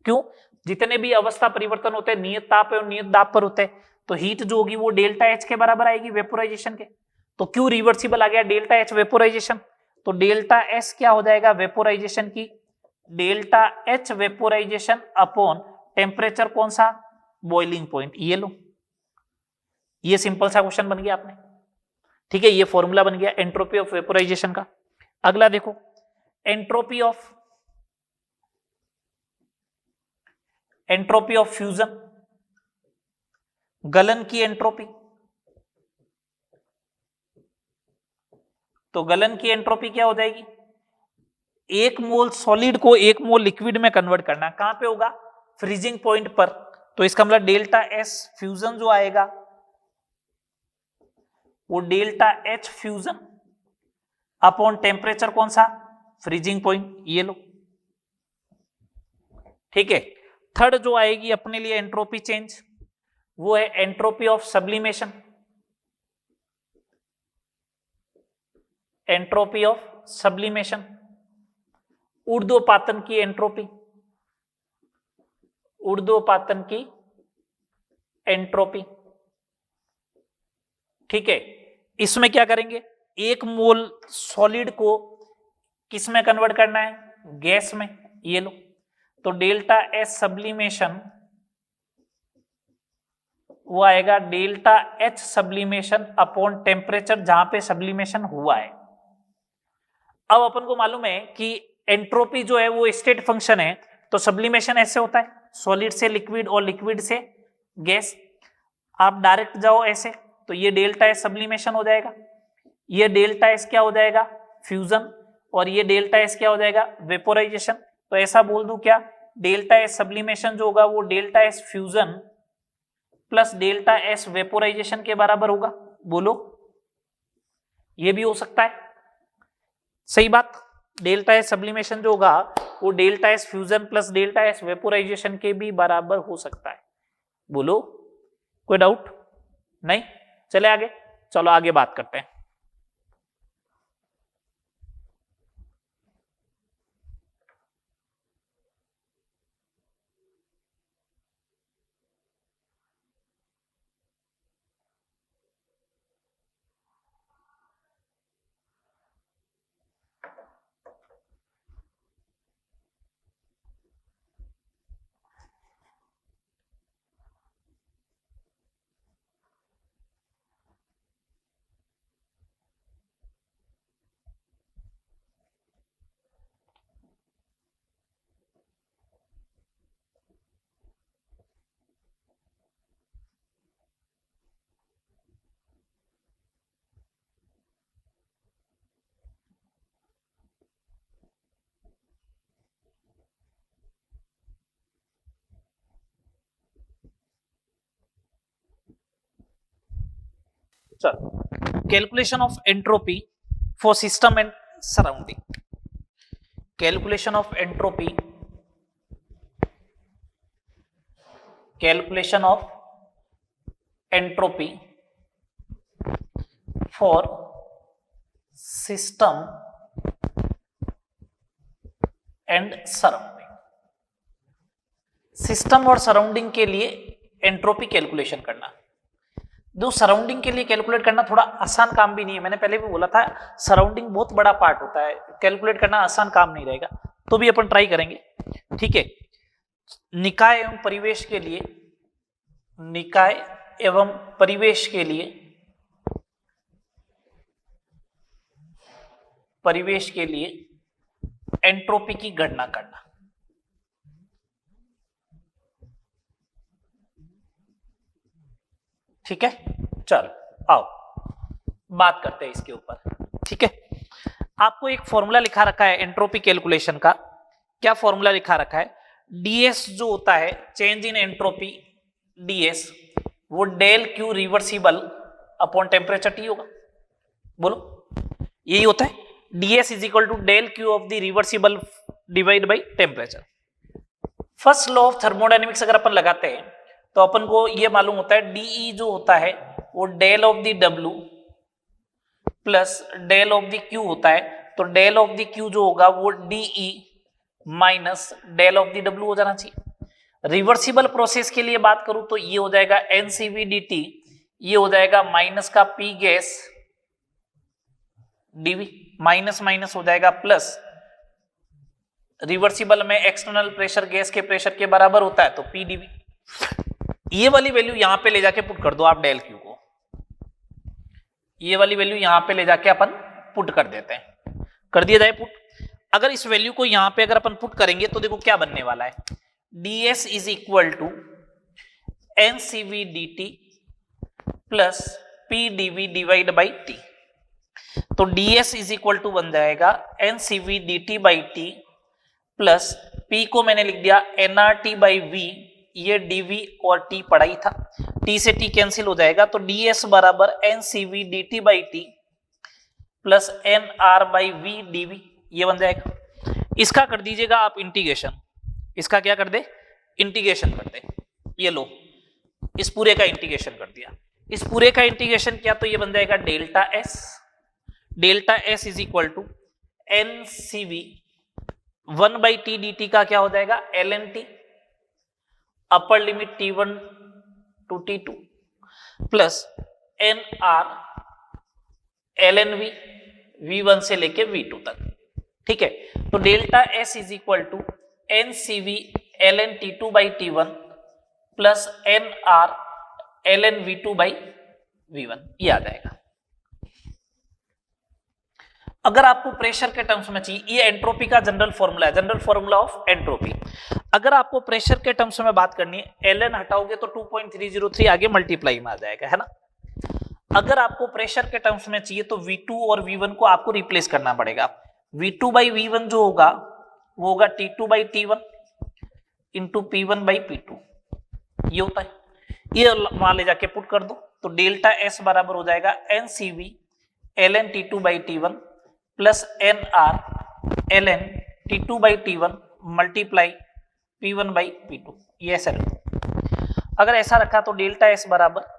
क्यों, जितने भी अवस्था परिवर्तन होते हैं नियत ताप और नियत दाब पर होते हैं, तो हीट जो होगी वो डेल्टा एच के बराबर आएगी वेपोराइजेशन के। तो क्यों रिवर्सिबल आ गया डेल्टा एच वेपोराइजेशन, तो डेल्टा एस क्या हो जाएगा वेपोराइजेशन की, delta H vaporisation upon temperature कौन सा, बॉइलिंग पॉइंट। ये लो, ये सिंपल सा क्वेश्चन बन गया आपने। ठीक है, ये फॉर्मूला बन गया एंट्रोपी ऑफ वेपोराइजेशन का। अगला देखो, entropy of, entropy of fusion, गलन की एंट्रोपी। तो गलन की एंट्रोपी क्या हो जाएगी, एक मोल सॉलिड को एक मोल लिक्विड में कन्वर्ट करना, कहां पे होगा, फ्रीजिंग पॉइंट पर। तो इसका मतलब डेल्टा एस फ्यूजन जो आएगा वो delta H fusion upon temperature कौन सा, फ्रीजिंग पॉइंट। ये लो, ठीक है। थर्ड जो आएगी अपने लिए एंट्रोपी चेंज, वो है entropy of sublimation, entropy of sublimation, ऊर्ध्वपातन की एंट्रोपी, ऊर्ध्वपातन की एंट्रोपी। ठीक है, इसमें क्या करेंगे, एक मोल सॉलिड को किस में कन्वर्ट करना है, गैस में। ये लो, तो डेल्टा एस सब्लिमेशन वो आएगा delta H sublimation upon temperature जहां पे सब्लिमेशन हुआ है। अब अपन को मालूम है कि एंट्रोपी जो है वो स्टेट फंक्शन है, तो सब्लिमेशन ऐसे होता है, सॉलिड से लिक्विड और लिक्विड से गैस। आप डायरेक्ट जाओ ऐसे, तो ये डेल्टा एस सब्लिमेशन हो जाएगा, ये डेल्टा एस क्या हो जाएगा, फ्यूजन, और ये डेल्टा एस क्या हो जाएगा, वेपोराइजेशन। तो ऐसा बोल दूं क्या, डेल्टा एस सब्लिमेशन जो होगा वो delta S fusion plus delta S vaporisation के बराबर होगा। बोलो, ये भी हो सकता है, सही बात। डेल्टा एस सब्लिमेशन जो होगा वो delta S fusion plus delta S vaporisation के भी बराबर हो सकता है। बोलो, कोई डाउट नहीं? चले आगे, चलो आगे बात करते हैं। चलो, calculation of entropy for system and surrounding, calculation of entropy, calculation of entropy for system and surrounding. System और सराउंडिंग के लिए एंट्रोपी कैलकुलेशन करना, जो सराउंडिंग के लिए कैलकुलेट करना थोड़ा आसान काम भी नहीं है। मैंने पहले भी बोला था, सराउंडिंग बहुत बड़ा पार्ट होता है, कैलकुलेट करना आसान काम नहीं रहेगा, तो भी अपन ट्राई करेंगे। ठीक है, निकाय एवं परिवेश के लिए, निकाय एवं परिवेश के लिए, परिवेश के लिए एंट्रोपी की गणना करना। ठीक है, चलो आओ बात करते हैं इसके ऊपर। ठीक है, आपको एक फॉर्मूला लिखा रखा है एंट्रोपी कैलकुलेशन का। क्या फॉर्मूला लिखा रखा है, डीएस जो होता है चेंज इन एंट्रोपी, डीएस वो del Q reversible upon temperature T होगा। बोलो, यही होता है, D S is equal to del Q of the reversible divide by temperature. First law of thermodynamics अगर अपन लगाते हैं तो अपन को यह मालूम होता है, डीई जो होता है वो del of the W plus del of the Q होता है। तो डेल ऑफ द क्यू जो होगा वो D E minus del of the W हो जाना चाहिए। रिवर्सिबल प्रोसेस के लिए बात करूं तो ये हो जाएगा एनसीवी डीटी, ये हो जाएगा माइनस का P gas D V, minus minus हो जाएगा प्लस, रिवर्सिबल में एक्सटर्नल प्रेशर गैस के प्रेशर के बराबर होता है, तो पी डीवी। ये वाली वैल्यू यहां पे ले जाके पुट कर दो आप डेल क्यू को, ये वाली वैल्यू यहां पे ले जाके अपन पुट कर देते हैं, कर दिया जाए पुट। अगर इस वैल्यू को यहां पे अगर अपन पुट करेंगे तो देखो क्या बनने वाला है, ds is equal to N C V dt plus P D V divide by T. तो ds इज इक्वल टू बन जाएगा N C V dt by T plus p को मैंने लिख दिया nRT बाई v, ये dv और t पढ़ा ही था, t से t कैंसिल हो जाएगा, तो ds बराबर NCV dt by T plus nr by v dv, ये बन जाएगा। इसका कर दीजिएगा आप इंटीग्रेशन, इसका क्या कर दे, इंटीग्रेशन कर दे। ये लो, इस पूरे का इंटीग्रेशन कर दिया, इस पूरे का इंटीग्रेशन किया तो ये बन जाएगा delta S. Delta S is equal to N C V 1/t dt का क्या हो जाएगा, L N T, upper limit t1 to t2 plus N R L N V v1 से लेके v2 तक। ठीक है, तो delta S is equal to N C V L N t2 by t1 plus N R L N v2 by v1, ये आ जाएगा। अगर आपको प्रेशर के टर्म्स में चाहिए, ये एंट्रोपी का जनरल फॉर्मूला है, जनरल फॉर्मूला ऑफ एंट्रोपी। अगर आपको प्रेशर के टर्म्स में बात करनी है, एल एन हटाओगे तो 2.303 आगे मल्टीप्लाई में आ जाएगा, है ना। अगर आपको प्रेशर के टर्म्स में चाहिए तो V2 और V1 को आपको रिप्लेस करना पड़ेगा। V2 बाई V1 जो होगा वो होगा T2 by T1 into P1 by P2, ये होता है। ये वहां ले जाके पुट कर दो तो डेल्टा एस बराबर हो जाएगा N C V L N T2 by T1 plus N R L N T2 by T1 multiply P1 by P2, ये ऐसा रखो। अगर ऐसा रखा तो डेल्टा एस बराबर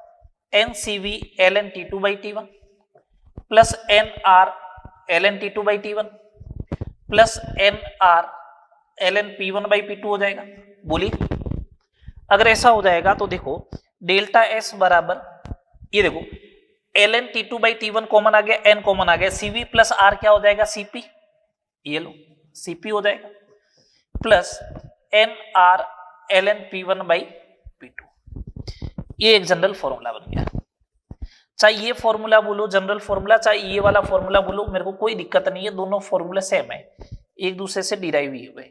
N C V L N T2 by T1 plus N R L N T2 by T1 plus N R L N P1 by P2 हो जाएगा। बोलिए, अगर ऐसा हो जाएगा तो देखो डेल्टा एस बराबर, ये देखो L N T2 by T1 common आ गया, एन कॉमन आ गया, CV प्लस आर क्या हो जाएगा, CP, ये लो CP हो जाएगा, plus N R L N P1 by P2। ये एक जनरल फॉर्मूला बन गया। चाहे ये फॉर्मूला बोलो जनरल फॉर्मूला, चाहे ये वाला फॉर्मूला बोलो, मेरे को कोई दिक्कत नहीं है, दोनों फॉर्मूले सेम है, एक दूसरे से डिराइव ही हुए।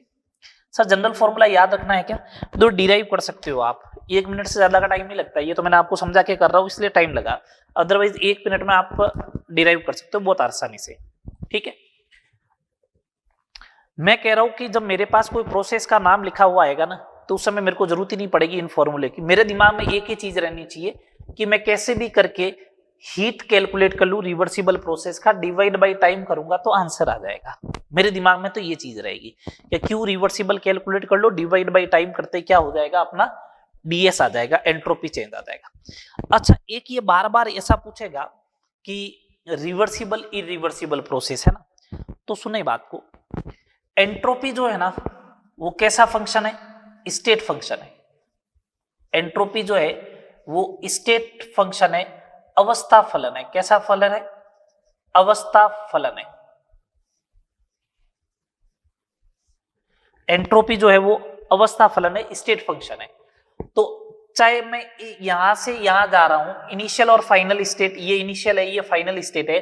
सर जनरल फॉर्मूला याद रखना है क्या, तो डिराइव कर सकते हो आप, 1 मिनट से ज्यादा का टाइम नहीं लगता, ये तो मैंने आपको समझा के कर रहा हूँ इसलिए टाइम लगा, अदरवाइज 1 मिनट में आप डिराइव कर सकते हो बहुत आसानी से। ठीक है, मैं कह रहा हूं कि जब मेरे पास कोई प्रोसेस का नाम लिखा हुआ आएगा ना तो उस समय मेरे को जरूरत ही नहीं पड़ेगी इन फॉर्मूले की, मेरे दिमाग में एक ही चीज रहनी चाहिए कि मैं कैसे भी करके हीट कैलकुलेट कर लूं रिवर्सिबल प्रोसेस का, डिवाइड बाय टाइम करूंगा तो आंसर आ जाएगा। मेरे दिमाग में तो ये चीज रहेगी कि क्यों रिवर्सिबल कैलकुलेट कर लो, डिवाइड बाय टाइम करते क्या हो जाएगा, अपना डीएस आ जाएगा, एंट्रोपी चेंज आ जाएगा। अच्छा, एक ये बार बार ऐसा पूछेगा कि रिवर्सिबल इरिवर्सिबल प्रोसेस है ना, तो सुने बात को, एंट्रोपी जो है ना वो कैसा फंक्शन है, स्टेट फंक्शन है। एंट्रोपी जो है वो स्टेट फंक्शन है, अवस्था फलन है। कैसा फलन है, अवस्था फलन है। एंट्रोपी जो है वो अवस्था फलन है, स्टेट फंक्शन है। तो चाहे मैं यहां से यहां जा रहा हूं, इनिशियल और फाइनल स्टेट, ये इनिशियल है ये फाइनल स्टेट है,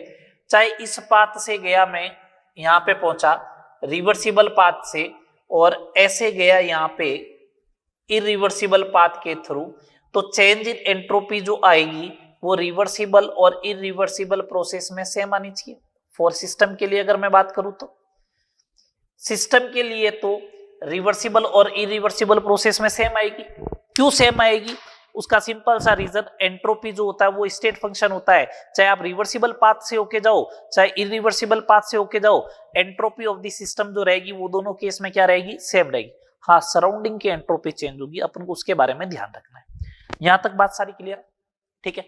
चाहे इस पाथ से गया मैं यहां पे पहुंचा रिवर्सिबल पाथ से, और ऐसे गया यहां पे इरिवर्सिबल पाथ के थ्रू, तो चेंज इन एंट्रोपी जो आएगी वो रिवर्सिबल और इरिवर्सिबल प्रोसेस में सेम आनी चाहिए। फॉर सिस्टम के लिए अगर मैं बात करूं तो सिस्टम के लिए तो रिवर्सिबल और इरिवर्सिबल प्रोसेस में सेम आएगी। क्यों सेम आएगी, उसका सिंपल सा रीजन, एंट्रोपी जो होता है वो स्टेट फंक्शन होता है, चाहे आप रिवर्सिबल पाथ से होके जाओ चाहे इरिवर्सिबल पाथ से होके जाओ, एंट्रोपी ऑफ द सिस्टम जो रहेगी वो दोनों केस में क्या रहेगी, सेम रहेगी। हाँ, सराउंडिंग की एंट्रोपी चेंज होगी, अपन को उसके बारे में ध्यान रखना है। यहां तक बात सारी क्लियर, ठीक है।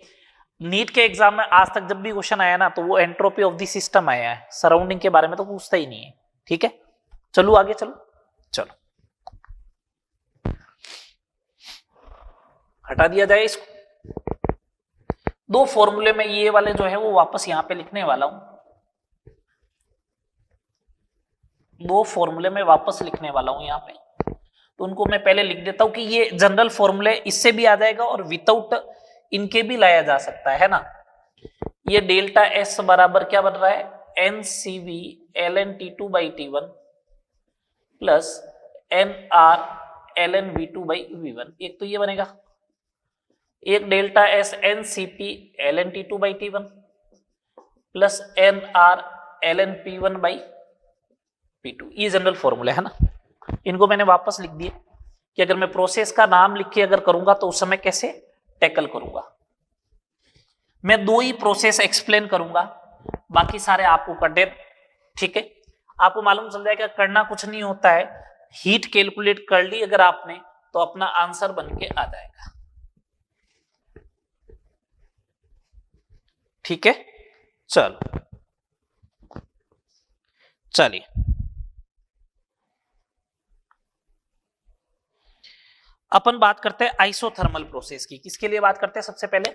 नीट के एग्जाम में आज तक जब भी क्वेश्चन आया ना तो वो एंट्रोपी ऑफ द सिस्टम आया है, सराउंडिंग के बारे में तो पूछता ही नहीं है। ठीक है, चलो आगे चलो, हटा दिया जाए इसको। 2 फॉर्मूले में ये वाले जो है वो वापस यहां पे लिखने वाला हूं, 2 फॉर्मूले में वापस लिखने वाला हूं यहां पे, तो उनको मैं पहले लिख देता हूं कि ये जनरल फॉर्मूले इससे भी आ जाएगा और विदाउट इनके भी लाया जा सकता है ना। ये डेल्टा एस बराबर क्या बन रहा है, N C V L N T2 by T1 plus N R L N V2 by V1, एक तो ये बनेगा, एक delta S N C P L N T2 by T1 plus N R L N P1 by P2, ये general formula है ना। इनको मैंने वापस लिख दिए कि अगर मैं प्रोसेस का नाम लिख के अगर करूंगा तो उस समय कैसे टैकल करूंगा। मैं 2 ही प्रोसेस एक्सप्लेन करूंगा, बाकी सारे आपको कर दे। ठीक है, आपको मालूम चल जाएगा करना कुछ नहीं होता है, हीट कैलकुलेट कर ली अगर आपने तो अपना आंसर बन के आ जाएगा। ठीक है, चलो चलिए अपन बात करते हैं आइसोथर्मल प्रोसेस की। किसके लिए बात करते हैं सबसे पहले?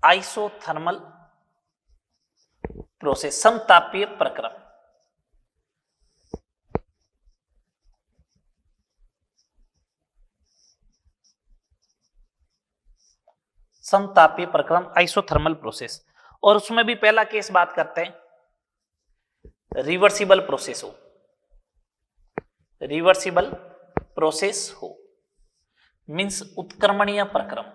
आइसोथर्मल प्रोसेस, समतापीय प्रक्रम। समतापीय प्रक्रम आइसोथर्मल प्रोसेस। और उसमें भी पहला केस बात करते हैं रिवर्सिबल प्रोसेस हो, रिवर्सिबल प्रोसेस हो मींस उत्क्रमणीय प्रक्रम।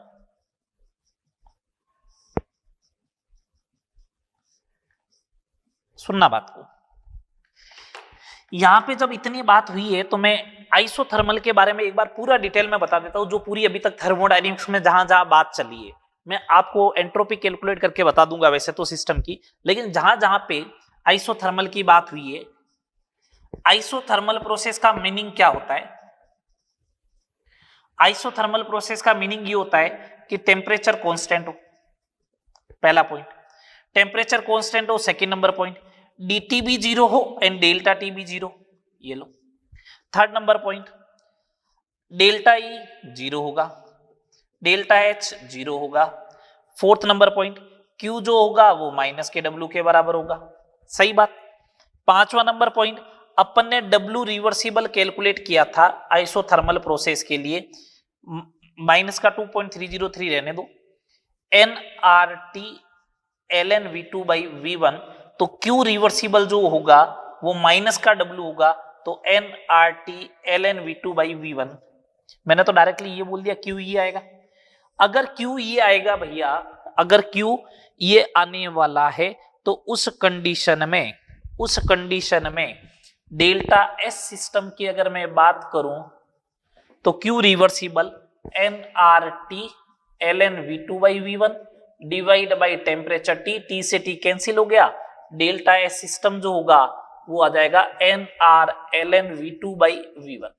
सुनना बात को, यहां पे जब इतनी बात हुई है तो मैं आइसोथर्मल के बारे में एक बार पूरा डिटेल में बता देता हूं, जो पूरी अभी तक थर्मोडायनेमिक्स में जहां जहां बात चली है। मैं आपको एंट्रोपी कैलकुलेट करके बता दूंगा वैसे तो सिस्टम की, लेकिन जहां जहां पे आइसोथर्मल की बात हुई है, आइसोथर्मल प्रोसेस का मीनिंग क्या होता है? आइसोथर्मल प्रोसेस का मीनिंग ये होता है कि टेम्परेचर कांस्टेंट हो, पहला पॉइंट, टेम्परेचर कांस्टेंट हो, सेकंड नंबर पॉइंट, dt भी जीरो हो एंड डेल्टा टी भी जीरो, ये लो। Third number point, delta E zero होगा, डेल्टा एच जीरो होगा। फोर्थ नंबर पॉइंट, क्यू जो होगा वो माइनस के डब्ल्यू के बराबर होगा, सही बात। पांचवा नंबर पॉइंट, अपन ने डब्ल्यू रिवर्सिबल कैलकुलेट किया था आइसोथर्मल प्रोसेस के लिए, माइनस का 2.303 रहने दो, N R T L N V two by V one, तो क्यू रिवर्सिबल जो होगा वो माइनस का डब्ल्यू होगा, तो N R T L N V two by V one. मैंने तो डायरेक्टली ये बोल दिया क्यू ये आएगा। अगर क्यू ये आएगा भैया, अगर क्यू ये आने वाला है तो उस कंडीशन में डेल्टा एस सिस्टम की अगर मैं बात करूं तो Q reversible N R T L N V two by V one divide by temperature T, T से टी कैंसिल हो गया, डेल्टा एस सिस्टम जो होगा वो आ जाएगा N R L N V two by V one.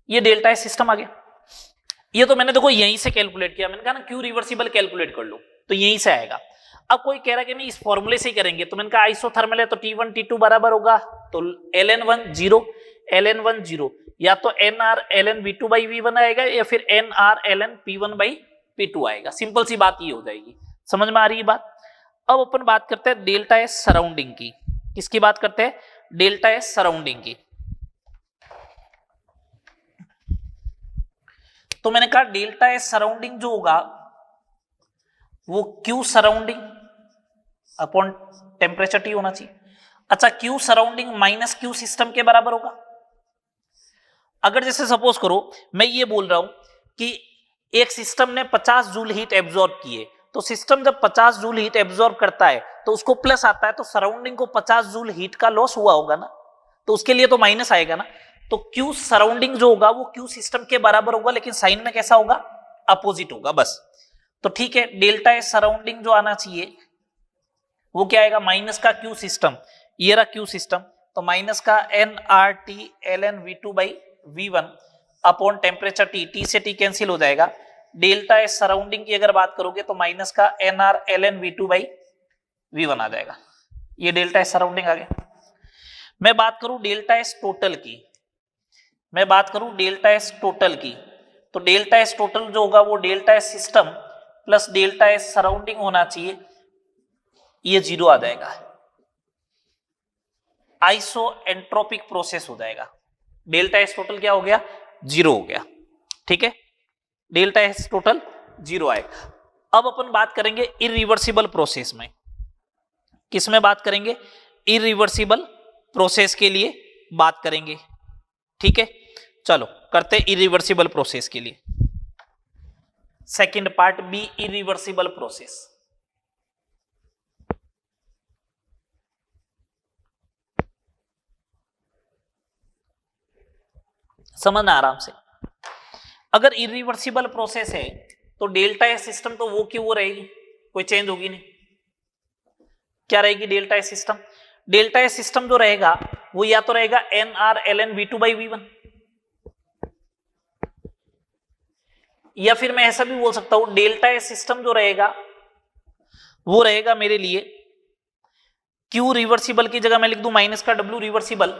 ये delta S system आ गया। ये तो मैंने देखो यहीं से कैलकुलेट किया, मैंने कहा ना क्यू रिवर्सिबल कैलकुलेट कर लो तो यहीं से आएगा। अब कोई कह रहा है कि नहीं इस फॉर्मूले से ही करेंगे, तो मैंने कहा आइसोथर्मल है तो T1 T2 बराबर होगा, तो ln1 0 ln1 0, या तो nr ln v2 by v1 आएगा या फिर nr ln p1 by p2 आएगा। सिंपल सी बात ये हो जाएगी, समझ में आ रही है बात। अब अपन बात करते हैं डेल्टा एस सराउंडिंग की। किसकी बात करते हैं? डेल्टा एस सराउंडिंग की। तो मैंने कहा डेल्टा एस सराउंडिंग जो होगा वो Q surrounding upon temperature T होना चाहिए। अच्छा, Q surrounding minus Q system के बराबर होगा। अगर जैसे सपोज करो मैं ये बोल रहा हूं कि एक सिस्टम ने 50 जूल हीट एब्जॉर्ब की है, तो सिस्टम जब 50 जूल हीट एब्जॉर्ब करता है तो उसको प्लस आता है, तो सराउंडिंग को 50 जूल हीट का लॉस हुआ होगा ना, तो उसके लिए तो माइनस आएगा ना। तो क्यू सराउंडिंग जो होगा वो क्यू सिस्टम के बराबर होगा, लेकिन साइन में कैसा होगा? अपोजिट होगा बस। तो ठीक है, डेल्टा एस सराउंडिंग जो आना चाहिए वो क्या आएगा? माइनस का क्यू सिस्टम, ये रहा क्यू सिस्टम, तो माइनस का N R T L N V two by V one upon temperature T, T से टी कैंसिल हो जाएगा। डेल्टा एस सराउंडिंग की अगर बात करोगे तो माइनस का N R L N V two by V one आ जाएगा। ये डेल्टा एस सराउंडिंग आ गया। मैं बात करूं डेल्टा एस टोटल की, मैं बात करूं डेल्टा एस टोटल की, तो डेल्टा एस टोटल जो होगा वो delta S system plus delta S surrounding होना चाहिए, ये जीरो आ जाएगा, आइसो एंट्रोपिक प्रोसेस हो जाएगा। डेल्टा एस टोटल क्या हो गया? जीरो हो गया। ठीक है, डेल्टा एस टोटल जीरो आएगा। अब अपन बात करेंगे इरिवर्सिबल प्रोसेस में। किस में बात करेंगे? इरिवर्सिबल प्रोसेस के लिए बात करेंगे। ठीक है, चलो करते हैं इरिवर्सिबल प्रोसेस के लिए। Second part B, irreversible process. समझना आराम से। अगर इरिवर्सिबल प्रोसेस है तो डेल्टा एस सिस्टम तो वो की वो रहेगी, कोई चेंज होगी नहीं। क्या रहेगी delta S system? Delta S system जो रहेगा वो या तो रहेगा N R L N V two by V one, या फिर मैं ऐसा भी बोल सकता हूं डेल्टा एस सिस्टम जो रहेगा वो रहेगा मेरे लिए क्यू रिवर्सिबल की जगह मैं लिख दूं माइनस का W reversible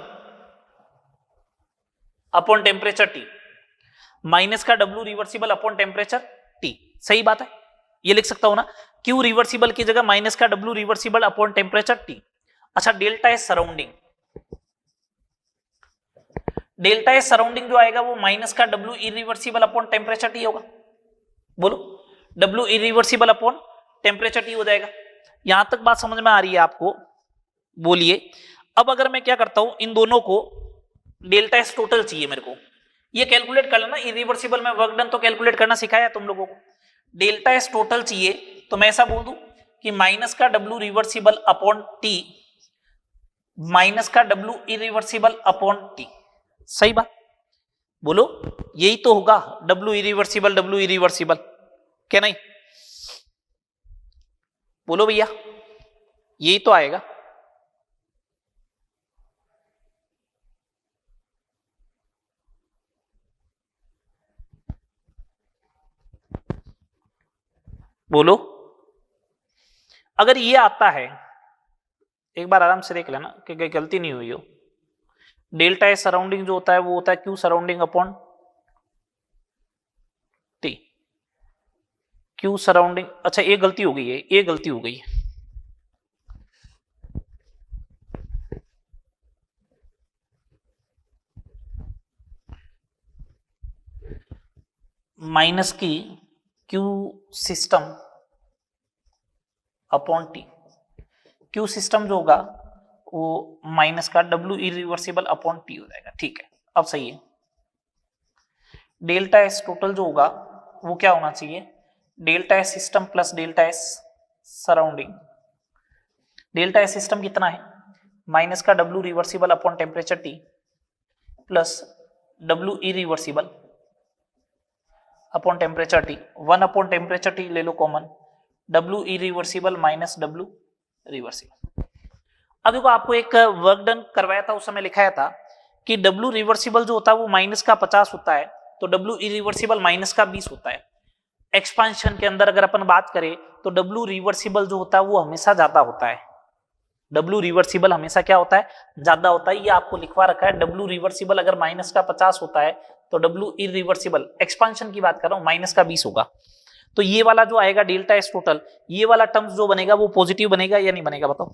upon temperature T, minus का W reversible upon temperature T. सही बात है, ये लिख सकता हूं ना, क्यू रिवर्सिबल की जगह माइनस का W reversible upon temperature T. अच्छा, delta S surrounding, delta S surrounding जो आएगा वो माइनस का W irreversible upon temperature T होगा। बोलो, W irreversible upon temperature T हो जाएगा। यहां तक बात समझ में आ रही है आपको? बोलिए। अब अगर मैं क्या करता हूं, इन दोनों को डेल्टा एस टोटल चाहिए मेरे को, ये कैलकुलेट कर लेना। इरिवर्सिबल में वर्क डन तो कैलकुलेट करना सिखाया तुम लोगों को। डेल्टा एस टोटल चाहिए तो मैं ऐसा बोल दूं कि माइनस का W reversible upon T minus का डब्ल्यू इरिवर्सिबल अपॉन टी। सही बात, बोलो यही तो होगा डब्ल्यू इरिवर्सिबल, क्या नहीं? बोलो भैया, यही तो आएगा। बोलो, अगर ये आता है एक बार आराम से देख लेना कि कोई गलती नहीं हुई हो। डेल्टा एस सराउंडिंग जो होता है वो होता है Q surrounding upon T, Q surrounding. अच्छा, एक गलती हो गई है, एक गलती हो गई है। माइनस की Q system upon T, Q system जो होगा वो माइनस का डब्ल्यू इरिवर्सिबल अपॉन टी हो जाएगा। ठीक है, अब सही है। डेल्टा एस टोटल जो होगा वो क्या होना चाहिए, delta S system plus delta S surrounding. Delta S system कितना है, माइनस का W reversible upon temperature T plus W irreversible upon temperature T, 1 upon temperature T ले लो common, W irreversible minus W reversible. अब देखो, आपको एक work done करवाया था, उस समय लिखाया था कि डब्ल्यू रिवर्सिबल जो होता है वो माइनस का 50 होता है, तो डब्ल्यू इरिवर्सिबल माइनस का 20 होता है। एक्सपांशन के अंदर अगर अपन बात करें तो डब्ल्यू रिवर्सिबल जो होता है वो हमेशा ज्यादा होता है। डब्ल्यू रिवर्सिबल हमेशा क्या होता है, ज्यादा होता है। ये आपको लिखवा रखा है, डब्ल्यू रिवर्सिबल अगर माइनस का 50 होता है तो डब्ल्यू इरिवर्सिबल, एक्सपांशन की बात कर रहा हूं, माइनस का 20 होगा। तो ये वाला जो आएगा डेल्टा एस टोटल, ये वाला टर्म्स जो बनेगा वो पॉजिटिव बनेगा या नहीं बनेगा, बताओ?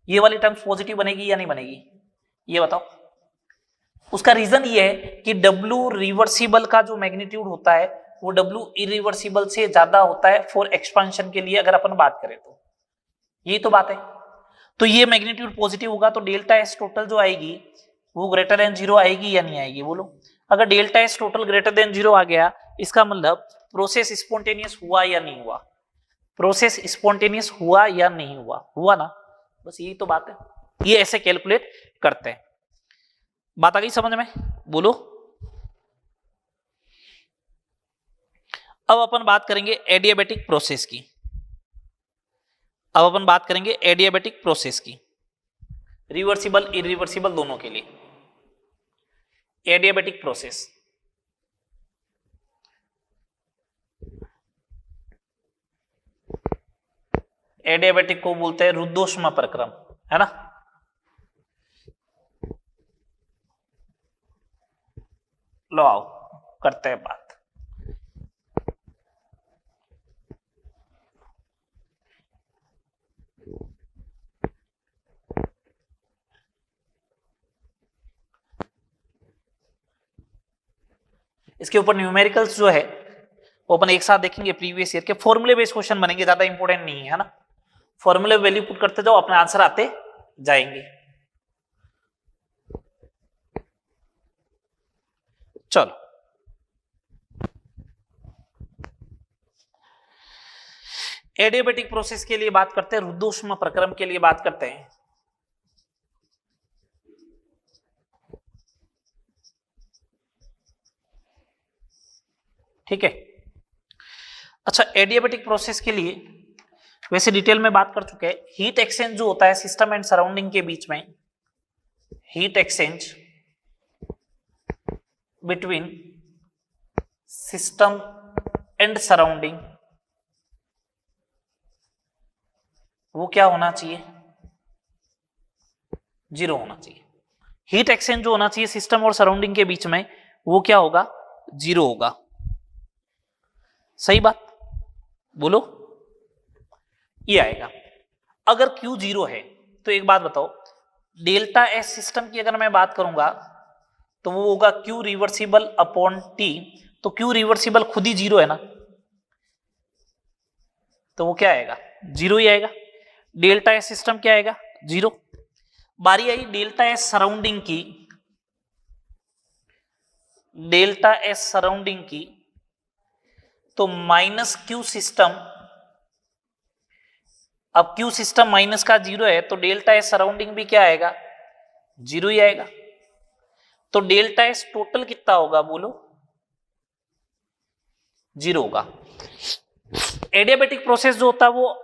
ये वाली टर्म्स पॉजिटिव बनेगी या नहीं बनेगी, ये बताओ? उसका रीजन ये है कि डब्ल्यू रिवर्सिबल का जो मैग्नीट्यूड होता है वो डब्ल्यू इरिवर्सिबल से ज्यादा होता है फॉर एक्सपांशन के लिए, अगर अपन बात करें तो। यही तो बात है। तो ये मैग्नीट्यूड पॉजिटिव होगा तो डेल्टा एस टोटल जो आएगी वो ग्रेटर देन 0 आएगी या नहीं आएगी, बोलो? अगर delta S total greater than 0 आ गया, इसका मतलब प्रोसेस स्पॉन्टेनियस हुआ या नहीं हुआ, प्रोसेस स्पॉन्टेनियस हुआ या नहीं हुआ, हुआ ना? बस यही तो बात है, ये ऐसे कैलकुलेट करते हैं। बात आ गई समझ में? बोलो। अब अपन बात करेंगे एडियाबेटिक प्रोसेस की। अब अपन बात करेंगे एडियाबेटिक प्रोसेस की, रिवर्सिबल इरिवर्सिबल दोनों के लिए। एडियाबेटिक प्रोसेस, एडियाबेटिक को बोलते हैं रुद्धोष्म प्रक्रम, है ना? लो आओ करते हैं बात। इसके ऊपर न्यूमेरिकल्स जो है वो अपन एक साथ देखेंगे। प्रीवियस ईयर के फॉर्मूले बेस्ड क्वेश्चन बनेंगे, ज्यादा इंपॉर्टेंट नहीं है ना? फॉर्मूले वैल्यू पुट करते जाओ, अपने आंसर आते जाएंगे। चलो, एडियाबेटिक प्रोसेस के लिए बात करते हैं, रुद्धोष्म प्रक्रम के लिए बात करते हैं। ठीक है। अच्छा, एडियाबेटिक प्रोसेस के लिए वैसे डिटेल में बात कर चुके हैं। हीट एक्सचेंज जो होता है सिस्टम एंड सराउंडिंग के बीच में, heat exchange between system and surrounding, वो क्या होना चाहिए? जीरो होना चाहिए। हीट एक्सचेंज जो होना चाहिए सिस्टम और सराउंडिंग के बीच में, वो क्या होगा? जीरो होगा। सही बात बोलो, ये आएगा। अगर Q जीरो है तो एक बात बताओ, डेल्टा एस सिस्टम की अगर मैं बात करूंगा तो वो होगा Q रिवर्सिबल अपॉन T। तो Q रिवर्सिबल खुद ही जीरो है ना, तो वो क्या आएगा? जीरो ही आएगा। डेल्टा एस सिस्टम क्या आएगा? जीरो। बारी आई डेल्टा एस सराउंडिंग की, डेल्टा एस सराउंडिंग की, तो माइनस Q सिस्टम, अब Q सिस्टम माइनस का जीरो है तो डेल्टा एस सराउंडिंग भी क्या आएगा? जीरो ही आएगा। तो डेल्टा एस टोटल कितना होगा बोलो? जीरो होगा। एडियाबैटिक प्रोसेस जो होता है वो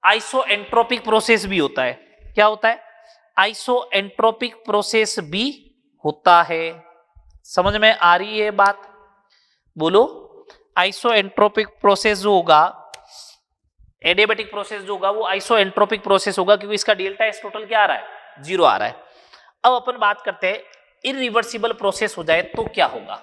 आइसोएंट्रोपिक प्रोसेस भी होता है। क्या होता है? आइसोएंट्रोपिक प्रोसेस भी होता है। समझ में आ रही है बात? बोलो। आइसोएंट्रोपिक प्रोसेस जो होगा, एडियाबैटिक प्रोसेस जो होगा वो आइसोएंट्रोपिक प्रोसेस होगा, क्योंकि इसका डेल्टा एस टोटल क्या आ रहा है? जीरो आ रहा है। अब अपन बात करते हैं इरिवर्सिबल प्रोसेस हो जाए तो क्या होगा?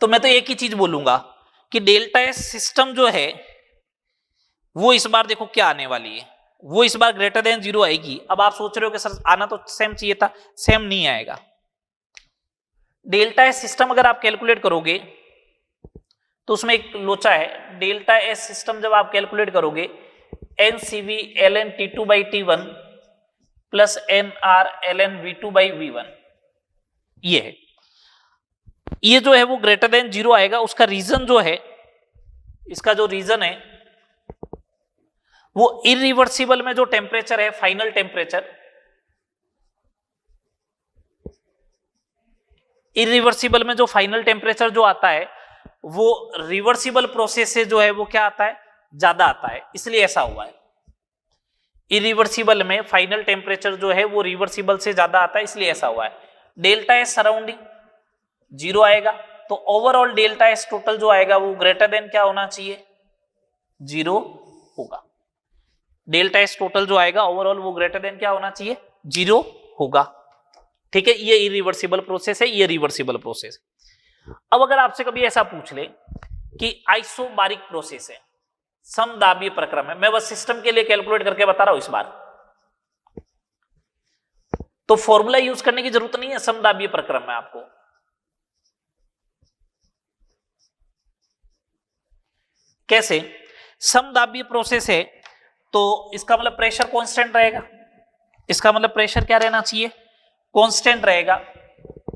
तो मैं तो एक ही चीज बोलूंगा कि डेल्टा एस सिस्टम जो है वो इस बार देखो क्या आने वाली है, वो इस बार ग्रेटर देन जीरो आएगी। अब आप सोच रहे हो कि सर आना तो सेम चाहिए था, सेम नहीं आएगा। डेल्टा एस सिस्टम अगर आप कैलकुलेट करोगे तो उसमें एक लोचा है। डेल्टा एस सिस्टम जब आप कैलकुलेट करोगे, N C V L N T two by T one plus N R L N V two by V one, ये है। ये जो है वो ग्रेटर देन जीरो आएगा। उसका रीजन जो है, इसका जो रीजन है वो इरिवर्सिबल में जो टेम्परेचर है, फाइनल टेम्परेचर, इरिवर्सिबल में जो फाइनल टेम्परेचर जो आता है वो रिवर्सिबल प्रोसेस से जो है वो क्या आता है? ज्यादा आता है, इसलिए ऐसा हुआ है। इरिवर्सिबल में फाइनल टेम्परेचर जो है वो रिवर्सिबल से ज्यादा आता है, इसलिए ऐसा हुआ है। डेल्टा एस सराउंडिंग जीरो आएगा, तो ओवरऑल डेल्टा एस टोटल जो आएगा वो ग्रेटर देन क्या होना चाहिए? जीरो होगा। डेल्टा एस टोटल जो आएगा ओवरऑल वो ग्रेटर देन क्या होना चाहिए? जीरो होगा। ठीक है, ये इरिवर्सिबल प्रोसेस है, ये रिवर्सिबल प्रोसेस है। अब अगर आपसे कभी ऐसा पूछ ले कि आइसोबारिक प्रोसेस है, समदाबीय प्रक्रम है, मैं बस सिस्टम के लिए कैलकुलेट करके बता रहा हूं इस बार, तो फॉर्मूला यूज करने की जरूरत नहीं है समदाबीय प्रक्रम में आपको। कैसे? समदाबीय प्रोसेस है तो इसका मतलब प्रेशर कांस्टेंट रहेगा। इसका मतलब प्रेशर क्या रहना चाहिए? कांस्टेंट रहेगा।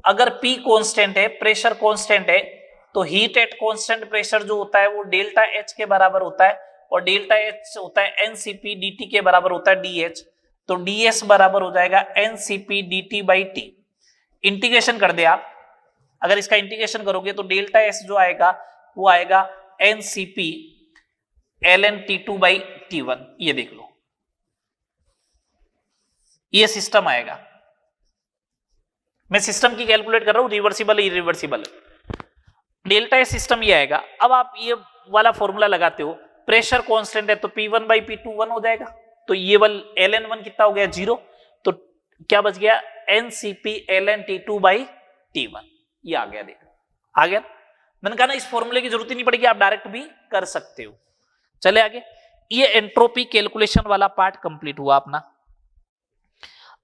अगर P कांस्टेंट है, प्रेशर कांस्टेंट है, तो हीट एट कांस्टेंट प्रेशर जो होता है वो डेल्टा H के बराबर होता है, और डेल्टा H होता है NCP dt के बराबर होता है DH। तो DS बराबर हो जाएगा NCP dt by T। Integration कर दे आप, अगर इसका इंटीग्रेशन करोगे तो डेल्टा S जो आएगा वो आएगा NCP ln T2 by T1। ये देख लो, ये सिस्टम आएगा। मैं सिस्टम की कैलकुलेट कर रहा हूं, reversible irreversible. Delta S system ये आएगा। अब आप ये वाला फॉर्मूला लगाते हो, प्रेशर कांस्टेंट है तो P1 बाई P2 1 हो जाएगा, तो ये वाला ln1 कितना हो गया? जीरो। तो क्या बच गया? NCP ln T2 by T1। ये आ गया, देखो आ गया। मैंने कहा ना इस फॉर्मूले की जरूरत ही नहीं पड़ेगी, आप डायरेक्ट भी कर सकते हो। चले आगे। ये एंट्रोपी कैलकुलेशन वाला पार्ट कंप्लीट हुआ अपना।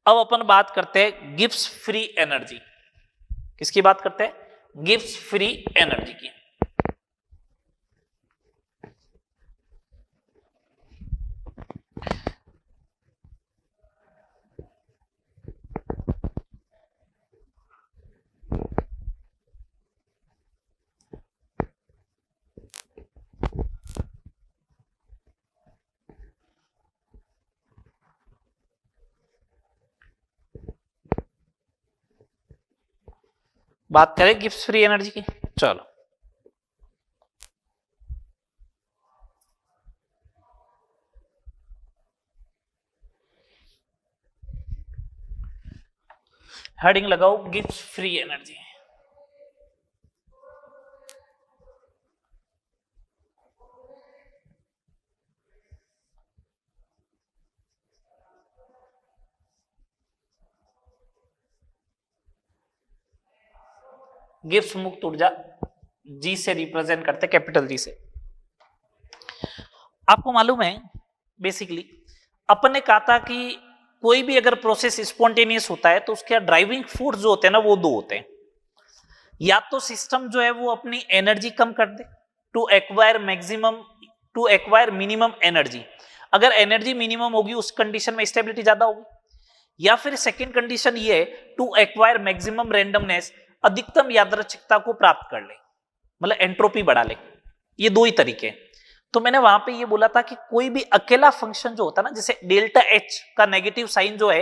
अब अपन बात करते हैं गिब्स फ्री एनर्जी। किसकी बात करते हैं? गिब्स फ्री एनर्जी की। बात करें गिब्स फ्री एनर्जी की। चलो, हेडिंग लगाओ गिब्स फ्री एनर्जी। गिब्स मुक्त ऊर्जा जी से रिप्रेजेंट करते, कैपिटल जी से। आपको मालूम है बेसिकली अपन ने कहा था कि कोई भी अगर प्रोसेस स्पॉन्टेनियस होता है तो उसके ड्राइविंग फोर्स जो होते हैं ना वो दो होते हैं। या तो सिस्टम जो है वो अपनी एनर्जी कम कर दे टू एक्वायर मिनिमम एनर्जी, अगर एनर्जी मिनिमम होगी उस कंडीशन में स्टेबिलिटी ज्यादा होगी। या फिर सेकेंड कंडीशन ये है टू एक्वायर मैक्सिमम रेंडमनेस, अधिकतम यादृच्छिकता को प्राप्त कर ले, मतलब एंट्रोपी बढ़ा ले। ये दो ही तरीके हैं। तो मैंने वहां पे ये बोला था कि कोई भी अकेला फंक्शन जो होता है ना, जैसे डेल्टा एच का नेगेटिव साइन जो है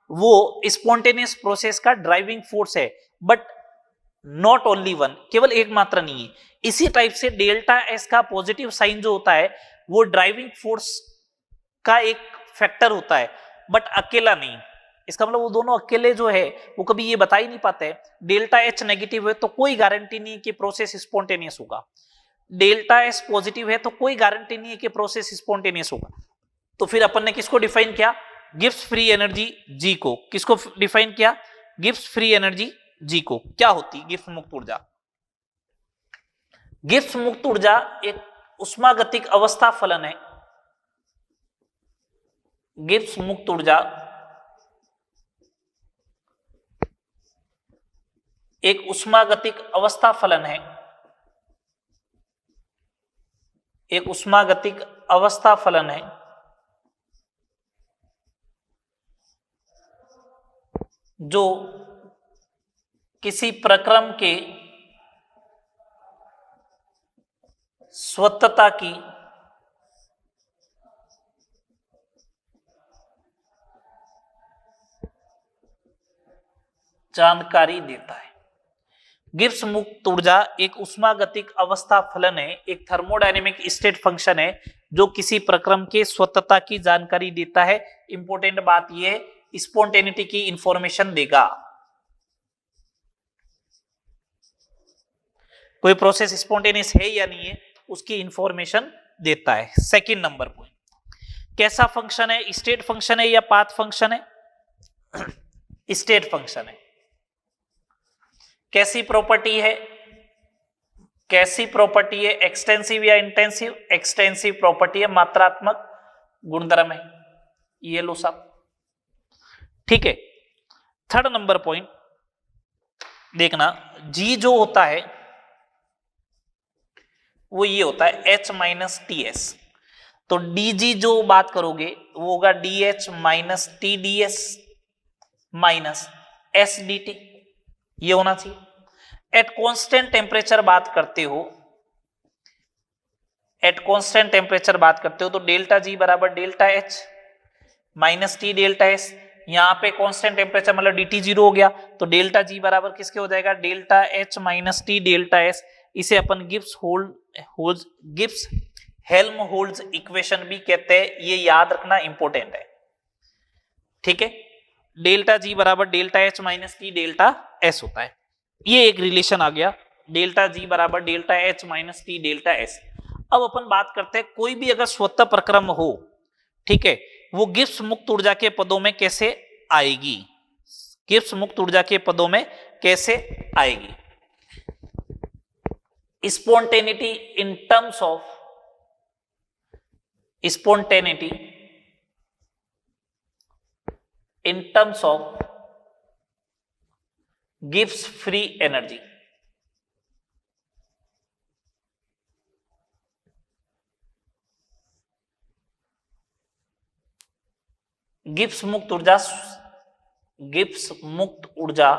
वो स्पॉन्टेनियस प्रोसेस का ड्राइविंग फोर्स है, बट नॉट ओनली वन, केवल एक मात्रा नहीं है। इसी टाइप से डेल्टा एस का पॉजिटिव साइन जो होता है वो ड्राइविंग फोर्स का एक फैक्टर होता है, बट अकेला नहीं। इसका मतलब वो दोनों अकेले जो है वो कभी ये बता ही नहीं पाते। डेल्टा एच नेगेटिव है तो कोई गारंटी नहीं कि प्रोसेस स्पॉन्टेनियस होगा, डेल्टा एस पॉजिटिव है तो कोई गारंटी नहीं है कि प्रोसेस स्पॉन्टेनियस होगा। तो फिर अपन ने किसको डिफाइन किया? गिब्स फ्री एनर्जी जी को। किसको डिफाइन किया? गिब्स फ्री एनर्जी जी को। क्या होती गिब्स मुक्त ऊर्जा? गिब्स मुक्त ऊर्जा एक उष्मागतिक अवस्था फलन है। गिब्स मुक्त ऊर्जा एक उष्मागतिक अवस्था फलन है, एक उष्मागतिक अवस्था फलन है जो किसी प्रक्रम के स्वतंत्रता की जानकारी देता है। गिब्स मुक्त ऊर्जा एक उष्मागतिक अवस्था फलन है, एक थर्मोडायनेमिक स्टेट फंक्शन है जो किसी प्रक्रम के स्वतंत्रता की जानकारी देता है। इंपॉर्टेंट बात यह स्पॉन्टेनिटी की इंफॉर्मेशन देगा। कोई प्रोसेस स्पॉन्टेनियस है या नहीं है उसकी इंफॉर्मेशन देता है। सेकंड नंबर पॉइंट, कैसा फंक्शन है? स्टेट फंक्शन है या पाथ फंक्शन है? स्टेट फंक्शन है। कैसी प्रॉपर्टी है? कैसी प्रॉपर्टी है? एक्सटेंसिव या इंटेंसिव? एक्सटेंसिव प्रॉपर्टी है, मात्रात्मक गुणधर्म है। ये लो सब ठीक है। थर्ड नंबर पॉइंट देखना, जी जो होता है वो ये होता है एच माइनस टी एस। तो डी जी जो बात करोगे वो होगा D H minus T D S minus S D T, ये होना चाहिए। एट कांस्टेंट टेम्परेचर बात करते हो, एट कांस्टेंट टेम्परेचर बात करते हो तो डेल्टा जी बराबर delta H minus T delta S. यहां पे कांस्टेंट टेम्परेचर मतलब डी टी जीरो हो गया तो डेल्टा जी बराबर किसके हो जाएगा? Delta H minus T delta S. इसे अपन गिब्स हेल्महोल्ट्ज इक्वेशन भी कहते हैं, ये याद रखना इंपॉर्टेंट है। ठीक है, डेल्टा जी बराबर delta H minus T delta S होता है। ये एक रिलेशन आ गया, डेल्टा जी बराबर delta H minus T delta S. अब अपन बात करते हैं कोई भी अगर स्वतः प्रक्रम हो, ठीक है, वो गिब्स मुक्त ऊर्जा के पदों में कैसे आएगी? गिब्स मुक्त ऊर्जा के पदों में कैसे आएगी? Spontaneity in terms of spontaneity in terms of gives free energy। Gibbs मुक्त ऊर्जा, गिब्स मुक्त ऊर्जा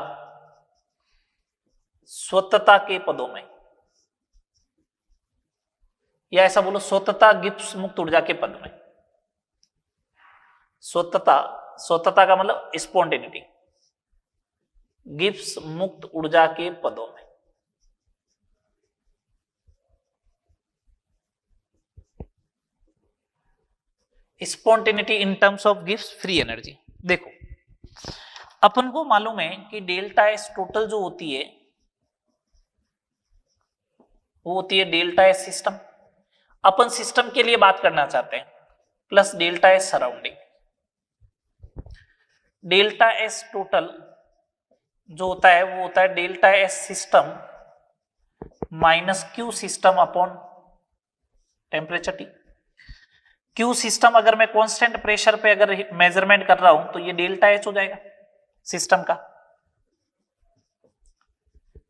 स्वतंत्रता के पदों में, या ऐसा बोलो स्वतंत्रता गिब्स मुक्त ऊर्जा के पद में। स्वतंत्रता, स्वतंत्रता का मतलब स्पॉन्टेनिटी, गिब्स मुक्त ऊर्जा के पदों में। Spontaneity in terms of Gibbs free energy. देखो अपन को मालूम है कि डेल्टा एस टोटल जो होती है वो होती है डेल्टा एस सिस्टम। अपन सिस्टम के लिए बात करना चाहते हैं, plus delta S surrounding. Delta S total जो होता है वो होता है delta S system minus Q system upon temperature T. Q system अगर मैं कांस्टेंट प्रेशर पे अगर मेजरमेंट कर रहा हूं तो ये डेल्टा एच हो जाएगा सिस्टम का,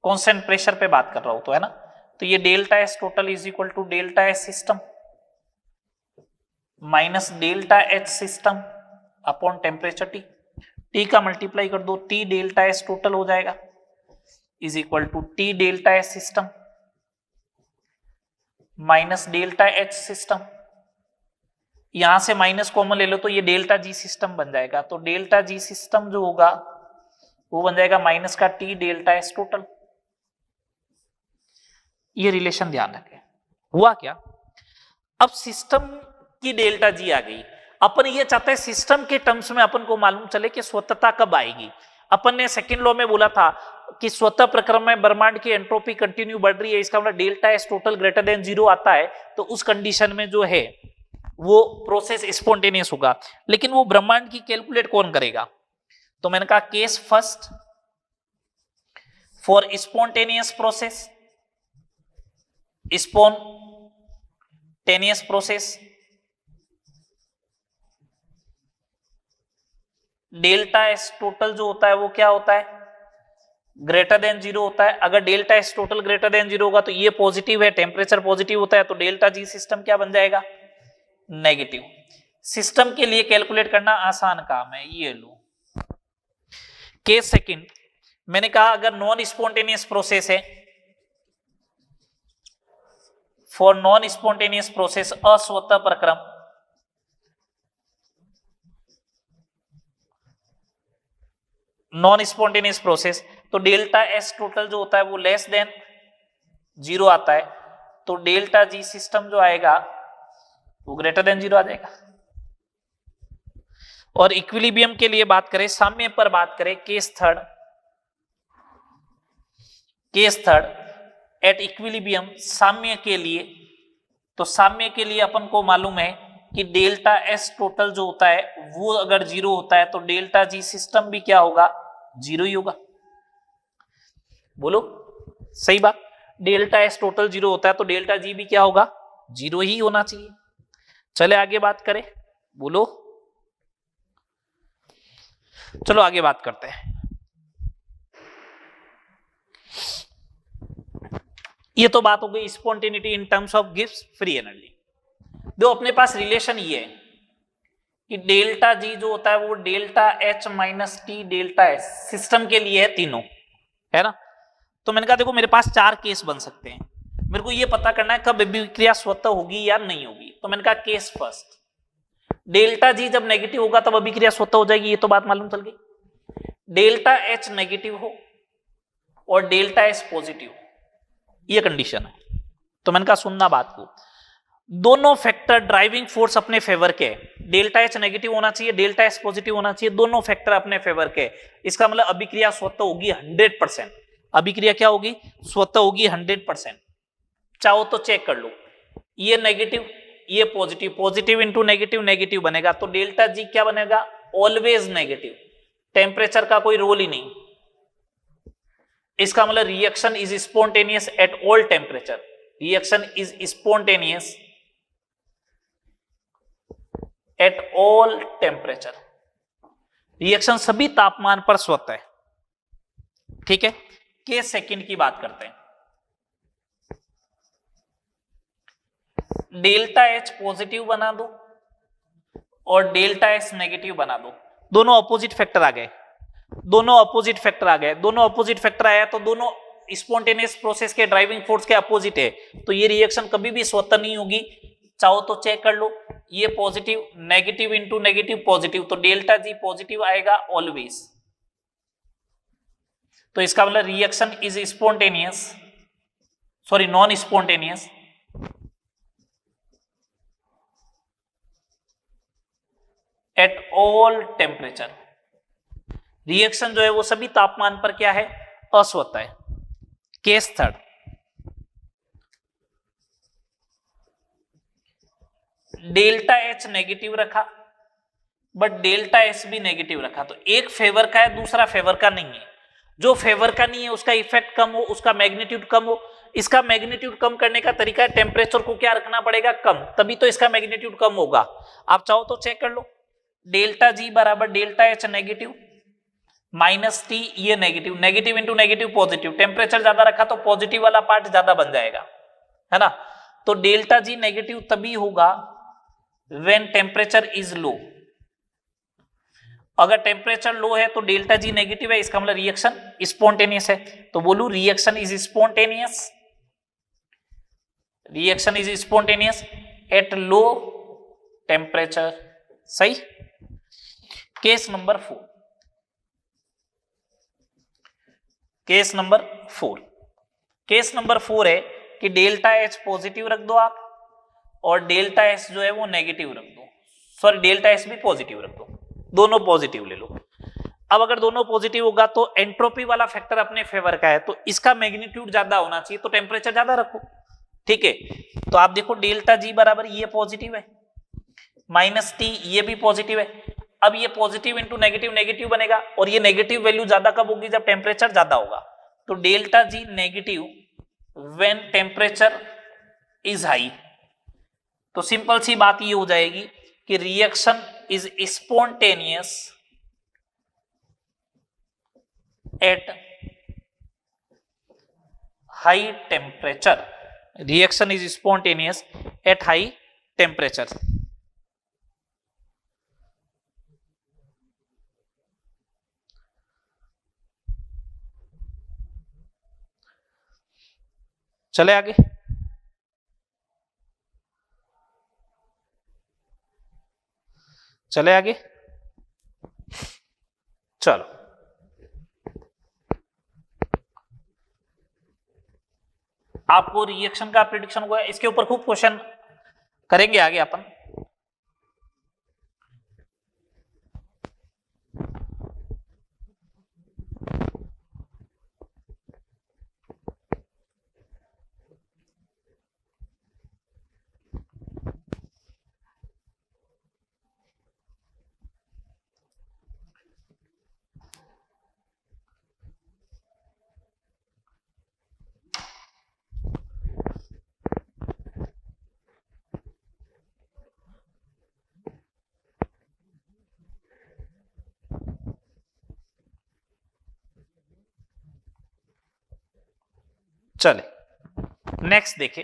कांस्टेंट प्रेशर पे बात कर रहा हूं तो, है ना। तो ये delta S total is equal to delta S system minus delta H system upon temperature T. T का मल्टीप्लाई कर दो, टी डेल्टा एस टोटल हो जाएगा is equal to T delta S system minus delta H system. यहां से minus common ले लो तो ये डेल्टा जी सिस्टम बन जाएगा। तो डेल्टा जी सिस्टम जो होगा वो बन जाएगा माइनस का टी डेल्टा एस टोटल। ये रिलेशन ध्यान रखें। हुआ क्या, अब सिस्टम की डेल्टा जी आ गई। अपन ये चाहते हैं सिस्टम के टर्म्स में अपन को मालूम चले कि स्वतंत्रता कब आएगी। अपन ने सेकंड लॉ में बोला था कि स्वतः प्रक्रम में ब्रह्मांड की एंट्रोपी कंटिन्यू बढ़ रही है, इसका मतलब delta S total greater than zero आता है, तो उस कंडीशन में जो है वो प्रोसेस स्पॉन्टेनियस होगा। लेकिन वो ब्रह्मांड की कैलकुलेट कौन करेगा, तो मैंने कहा case first for spontaneous process, spontaneous process delta S total जो होता है वो क्या होता है, ग्रेटर देन जीरो होता है। अगर delta S total greater than zero होगा तो ये पॉजिटिव है, टेम्परेचर पॉजिटिव होता है, तो डेल्टा जी सिस्टम क्या बन जाएगा, नेगेटिव। सिस्टम के लिए कैलकुलेट करना आसान काम है, ये लो। केस सेकंड मैंने कहा अगर नॉन स्पॉन्टेनियस प्रोसेस है, फॉर नॉन स्पॉन्टेनियस प्रोसेस अस्वतः प्रक्रम, नॉन स्पॉन्टेनियस प्रोसेस, तो डेल्टा एस टोटल जो होता है वो लेस देन जीरो आता है, तो डेल्टा जी सिस्टम जो आएगा वो ग्रेटर देन जीरो आ जाएगा। और इक्विलिब्रियम के लिए बात करें, साम्य पर बात करें, केस थर्ड एट इक्विलिब्रियम साम्य के लिए, तो साम्य के लिए अपन को मालूम है कि डेल्टा एस टोटल जो होता है वो अगर जीरो होता है तो डेल्टा जी सिस्टम भी क्या होगा, जीरो ही होगा। बोलो सही बात, डेल्टा एस टोटल जीरो होता है तो डेल्टा जी भी क्या होगा, जीरो ही होना चाहिए। चले आगे बात करें, बोलो, चलो आगे बात करते हैं। ये तो बात हो गई spontaneity in terms of gives free energy. दो अपने पास रिलेशन ये है कि डेल्टा जी जो होता है वो delta H minus T delta S system के लिए है, तीनों, है ना। तो मैंने कहा देखो मेरे पास चार केस बन सकते हैं, मेरे को ये पता करना है कब अभिक्रिया स्वतः होगी या नहीं होगी। तो मैंने कहा केस फर्स्ट, डेल्टा जी जब नेगेटिव होगा तब अभिक्रिया स्वतः हो जाएगी, ये तो बात मालूम चल गई। डेल्टा एच नेगेटिव हो और डेल्टा एस पॉजिटिव हो, ये कंडीशन है। तो मैंने कहा सुनना बात को, दोनों फैक्टर ड्राइविंग फोर्स अपने फेवर के, डेल्टा एच नेगेटिव होना चाहिए, डेल्टा एस पॉजिटिव होना चाहिए, दोनों फैक्टर अपने फेवर के। इसका मतलब अभिक्रिया स्वतः होगी 100%। अभिक्रिया क्या होगी, स्वतः होगी 100%। चाहो तो चेक कर लो, ये नेगेटिव ये positive, positive into negative negative बनेगा, तो डेल्टा जी क्या बनेगा, ऑलवेज नेगेटिव। टेम्परेचर का कोई रोल ही नहीं। इसका मतलब reaction is spontaneous at all temperature, reaction is spontaneous at all temperature, reaction सभी तापमान पर स्वतः है। ठीक है, केस सेकंड की बात करते हैं। डेल्टा एच पॉजिटिव बना दो और डेल्टा एस नेगेटिव बना दो, दोनों अपोजिट फैक्टर आ गए, दोनों अपोजिट फैक्टर आ गए, दोनों अपोजिट फैक्टर आया तो दोनों स्पॉन्टेनियस प्रोसेस के ड्राइविंग फोर्स के अपोजिट है, तो ये रिएक्शन कभी भी स्वतः नहीं होगी। चाहो तो चेक कर लो, ये positive negative into negative positive, तो डेल्टा जी पॉजिटिव आएगा ऑलवेज। तो इसका मतलब reaction is spontaneous, sorry non spontaneous at all temperature. Reaction जो है वो सभी तापमान पर क्या है, अस्वतः है। Case third, delta H negative रखा बट डेल्टा एस भी नेगेटिव रखा, तो एक फेवर का है दूसरा फेवर का नहीं है। जो फेवर का नहीं है उसका इफेक्ट कम हो, उसका मैग्नीट्यूड कम हो। इसका मैग्नीट्यूड कम करने का तरीका है टेम्परेचर को क्या रखना पड़ेगा, कम, तभी तो इसका मैग्नीट्यूड कम होगा। आप चाहो तो चेक कर लो, डेल्टा जी बराबर delta H negative minus T, ये negative, negative into negative positive, temperature ज्यादा रखा तो पॉजिटिव वाला पार्ट ज्यादा बन जाएगा, है ना। तो डेल्टा जी नेगेटिव तभी होगा व्हेन टेम्परेचर इज लो। अगर टेम्परेचर लो है तो डेल्टा जी नेगेटिव है, इसका मतलब रिएक्शन स्पॉन्टेनियस है। तो बोलू reaction is spontaneous, reaction is spontaneous at low temperature, सही। Case number 4, case number 4, case number 4 है कि डेल्टा एच पॉजिटिव रख दो आप और डेल्टा एस जो है वो नेगेटिव रख दो, सॉरी डेल्टा एस भी पॉजिटिव रख दो, दोनों पॉजिटिव ले लो। अब अगर दोनों पॉजिटिव होगा तो एंट्रोपी वाला फैक्टर अपने फेवर का है, तो इसका मैग्नीट्यूड ज्यादा होना चाहिए, तो टेम्परेचर ज्यादा रखो, ठीक है। तो आप देखो डेल्टा जी बराबर ये पॉजिटिव है माइनस टी, ये भी पॉजिटिव है। अब ये पॉजिटिव इंटू नेगेटिव नेगेटिव बनेगा और ये नेगेटिव वैल्यू ज्यादा कब होगी, जब टेम्परेचर ज्यादा होगा। तो delta G negative when temperature is high. तो सिंपल सी बात ये हो जाएगी कि reaction is spontaneous at high temperature, reaction is spontaneous at high temperature. चले आगे, चले आगे, चलो आपको रिएक्शन का प्रिडिक्शन हुआ है, इसके ऊपर खूब क्वेश्चन करेंगे आगे अपन। चले नेक्स्ट देखें,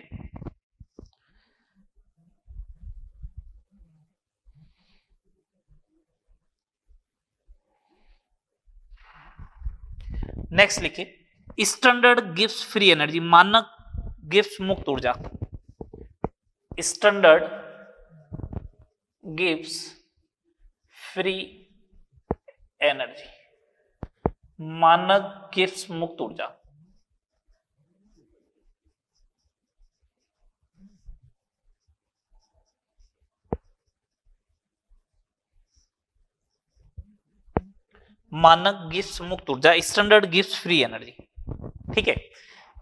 नेक्स्ट लिखिए स्टैंडर्ड गिव्स फ्री एनर्जी, मानक गिव्स मुक्त ऊर्जा, स्टैंडर्ड गिव्स फ्री एनर्जी, मानक गिव्स मुक्त ऊर्जा। मानक गिव्स मुक्त ऊर्जा, स्टैंडर्ड गिव्स फ्री एनर्जी, ठीक है।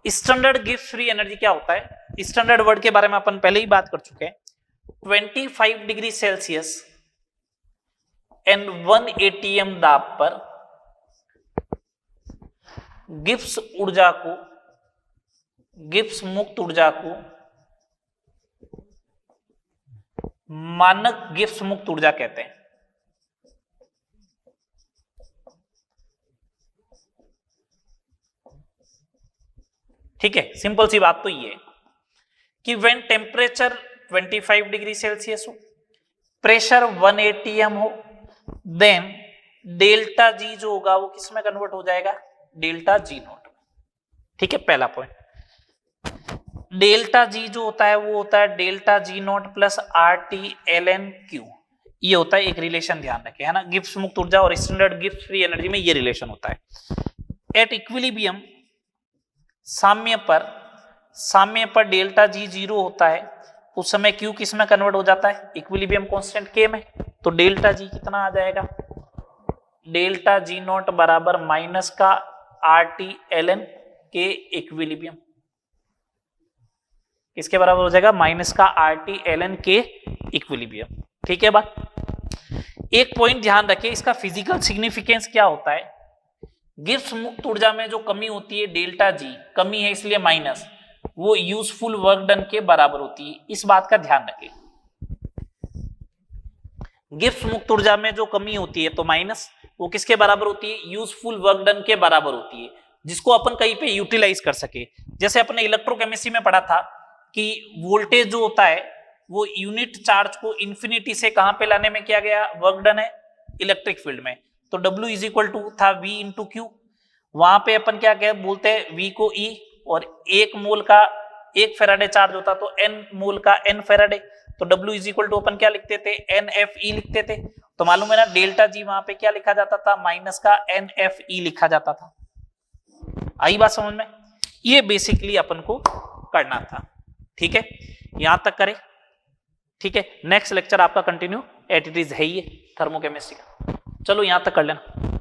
स्टैंडर्ड गिव्स फ्री एनर्जी क्या होता है, स्टैंडर्ड वर्ड के बारे में अपन पहले ही बात कर चुके हैं। 25 डिग्री सेल्सियस एंड 1 ATM दाब पर गिब्स ऊर्जा को, गिब्स मुक्त ऊर्जा को मानक गिब्स मुक्त ऊर्जा कहते हैं। ठीक है, सिंपल सी बात तो ये है कि व्हेन टेम्परेचर 25 डिग्री सेल्सियस हो, प्रेशर 1 ATM हो, देन डेल्टा जी जो होगा वो किस में कन्वर्ट हो जाएगा, डेल्टा जी नॉट। ठीक है, पहला पॉइंट। डेल्टा जी जो होता है वो होता है delta G not plus RT ln Q, ये होता है एक रिलेशन, ध्यान रखें, है ना। गिब्स मुक्त ऊर्जा और स्टैंडर्ड गिब्स फ्री एनर्जी में ये रिलेशन होता है। एट इक्विलिब्रियम साम्य पर डेल्टा जी 0 होता है, उस समय Q किस में कन्वर्ट हो जाता है, इक्विलिब्रियम कांस्टेंट K में। तो डेल्टा जी कितना आ जाएगा, डेल्टा जी नॉट बराबर माइनस का RT ln K इक्विलिब्रियम, किसके बराबर हो जाएगा, माइनस का RT ln K इक्विलिब्रियम। ठीक है बात। एक पॉइंट ध्यान रखें, इसका फिजिकल सिग्निफिकेंस क्या होता है, गिब्स मुक्त ऊर्जा में जो कमी होती है डेल्टा जी, कमी है इसलिए माइनस, वो यूजफुल वर्क डन के बराबर होती है, इस बात का ध्यान रखें। गिब्स मुक्त ऊर्जा में जो कमी होती है तो माइनस, वो किसके बराबर होती है, यूजफुल वर्क डन के बराबर होती है, जिसको अपन कहीं पे यूटिलाइज कर सके। जैसे अपने इलेक्ट्रोकेमिस्ट्री में पढ़ा था कि वोल्टेज जो होता है वो यूनिट चार्ज को इंफिनिटी से कहां पे लाने में किया गया, वर्क डन है इलेक्ट्रिक फील्ड में। तो W इज इक्वल टू था V इंटू क्यू, वहां पे अपन क्या क्या बोलते हैं, V को E, और 1 मोल का 1 फेराडे चार्ज होता तो N मोल का N फेराडे, तो W इज इक्वल टू अपन क्या लिखते थे, NFE लिखते थे। तो मालूम है ना डेल्टा जी वहां पे क्या लिखा जाता था, माइनस का NFE लिखा जाता था। आई बात समझ में, ये बेसिकली अपन को करना था। ठीक है, यहां तक करें। ठीक है, नेक्स्ट लेक्चर आपका कंटिन्यू एट इट इज है ही थर्मोकेमिस्ट्री का, चलो यहां तक कर लेना।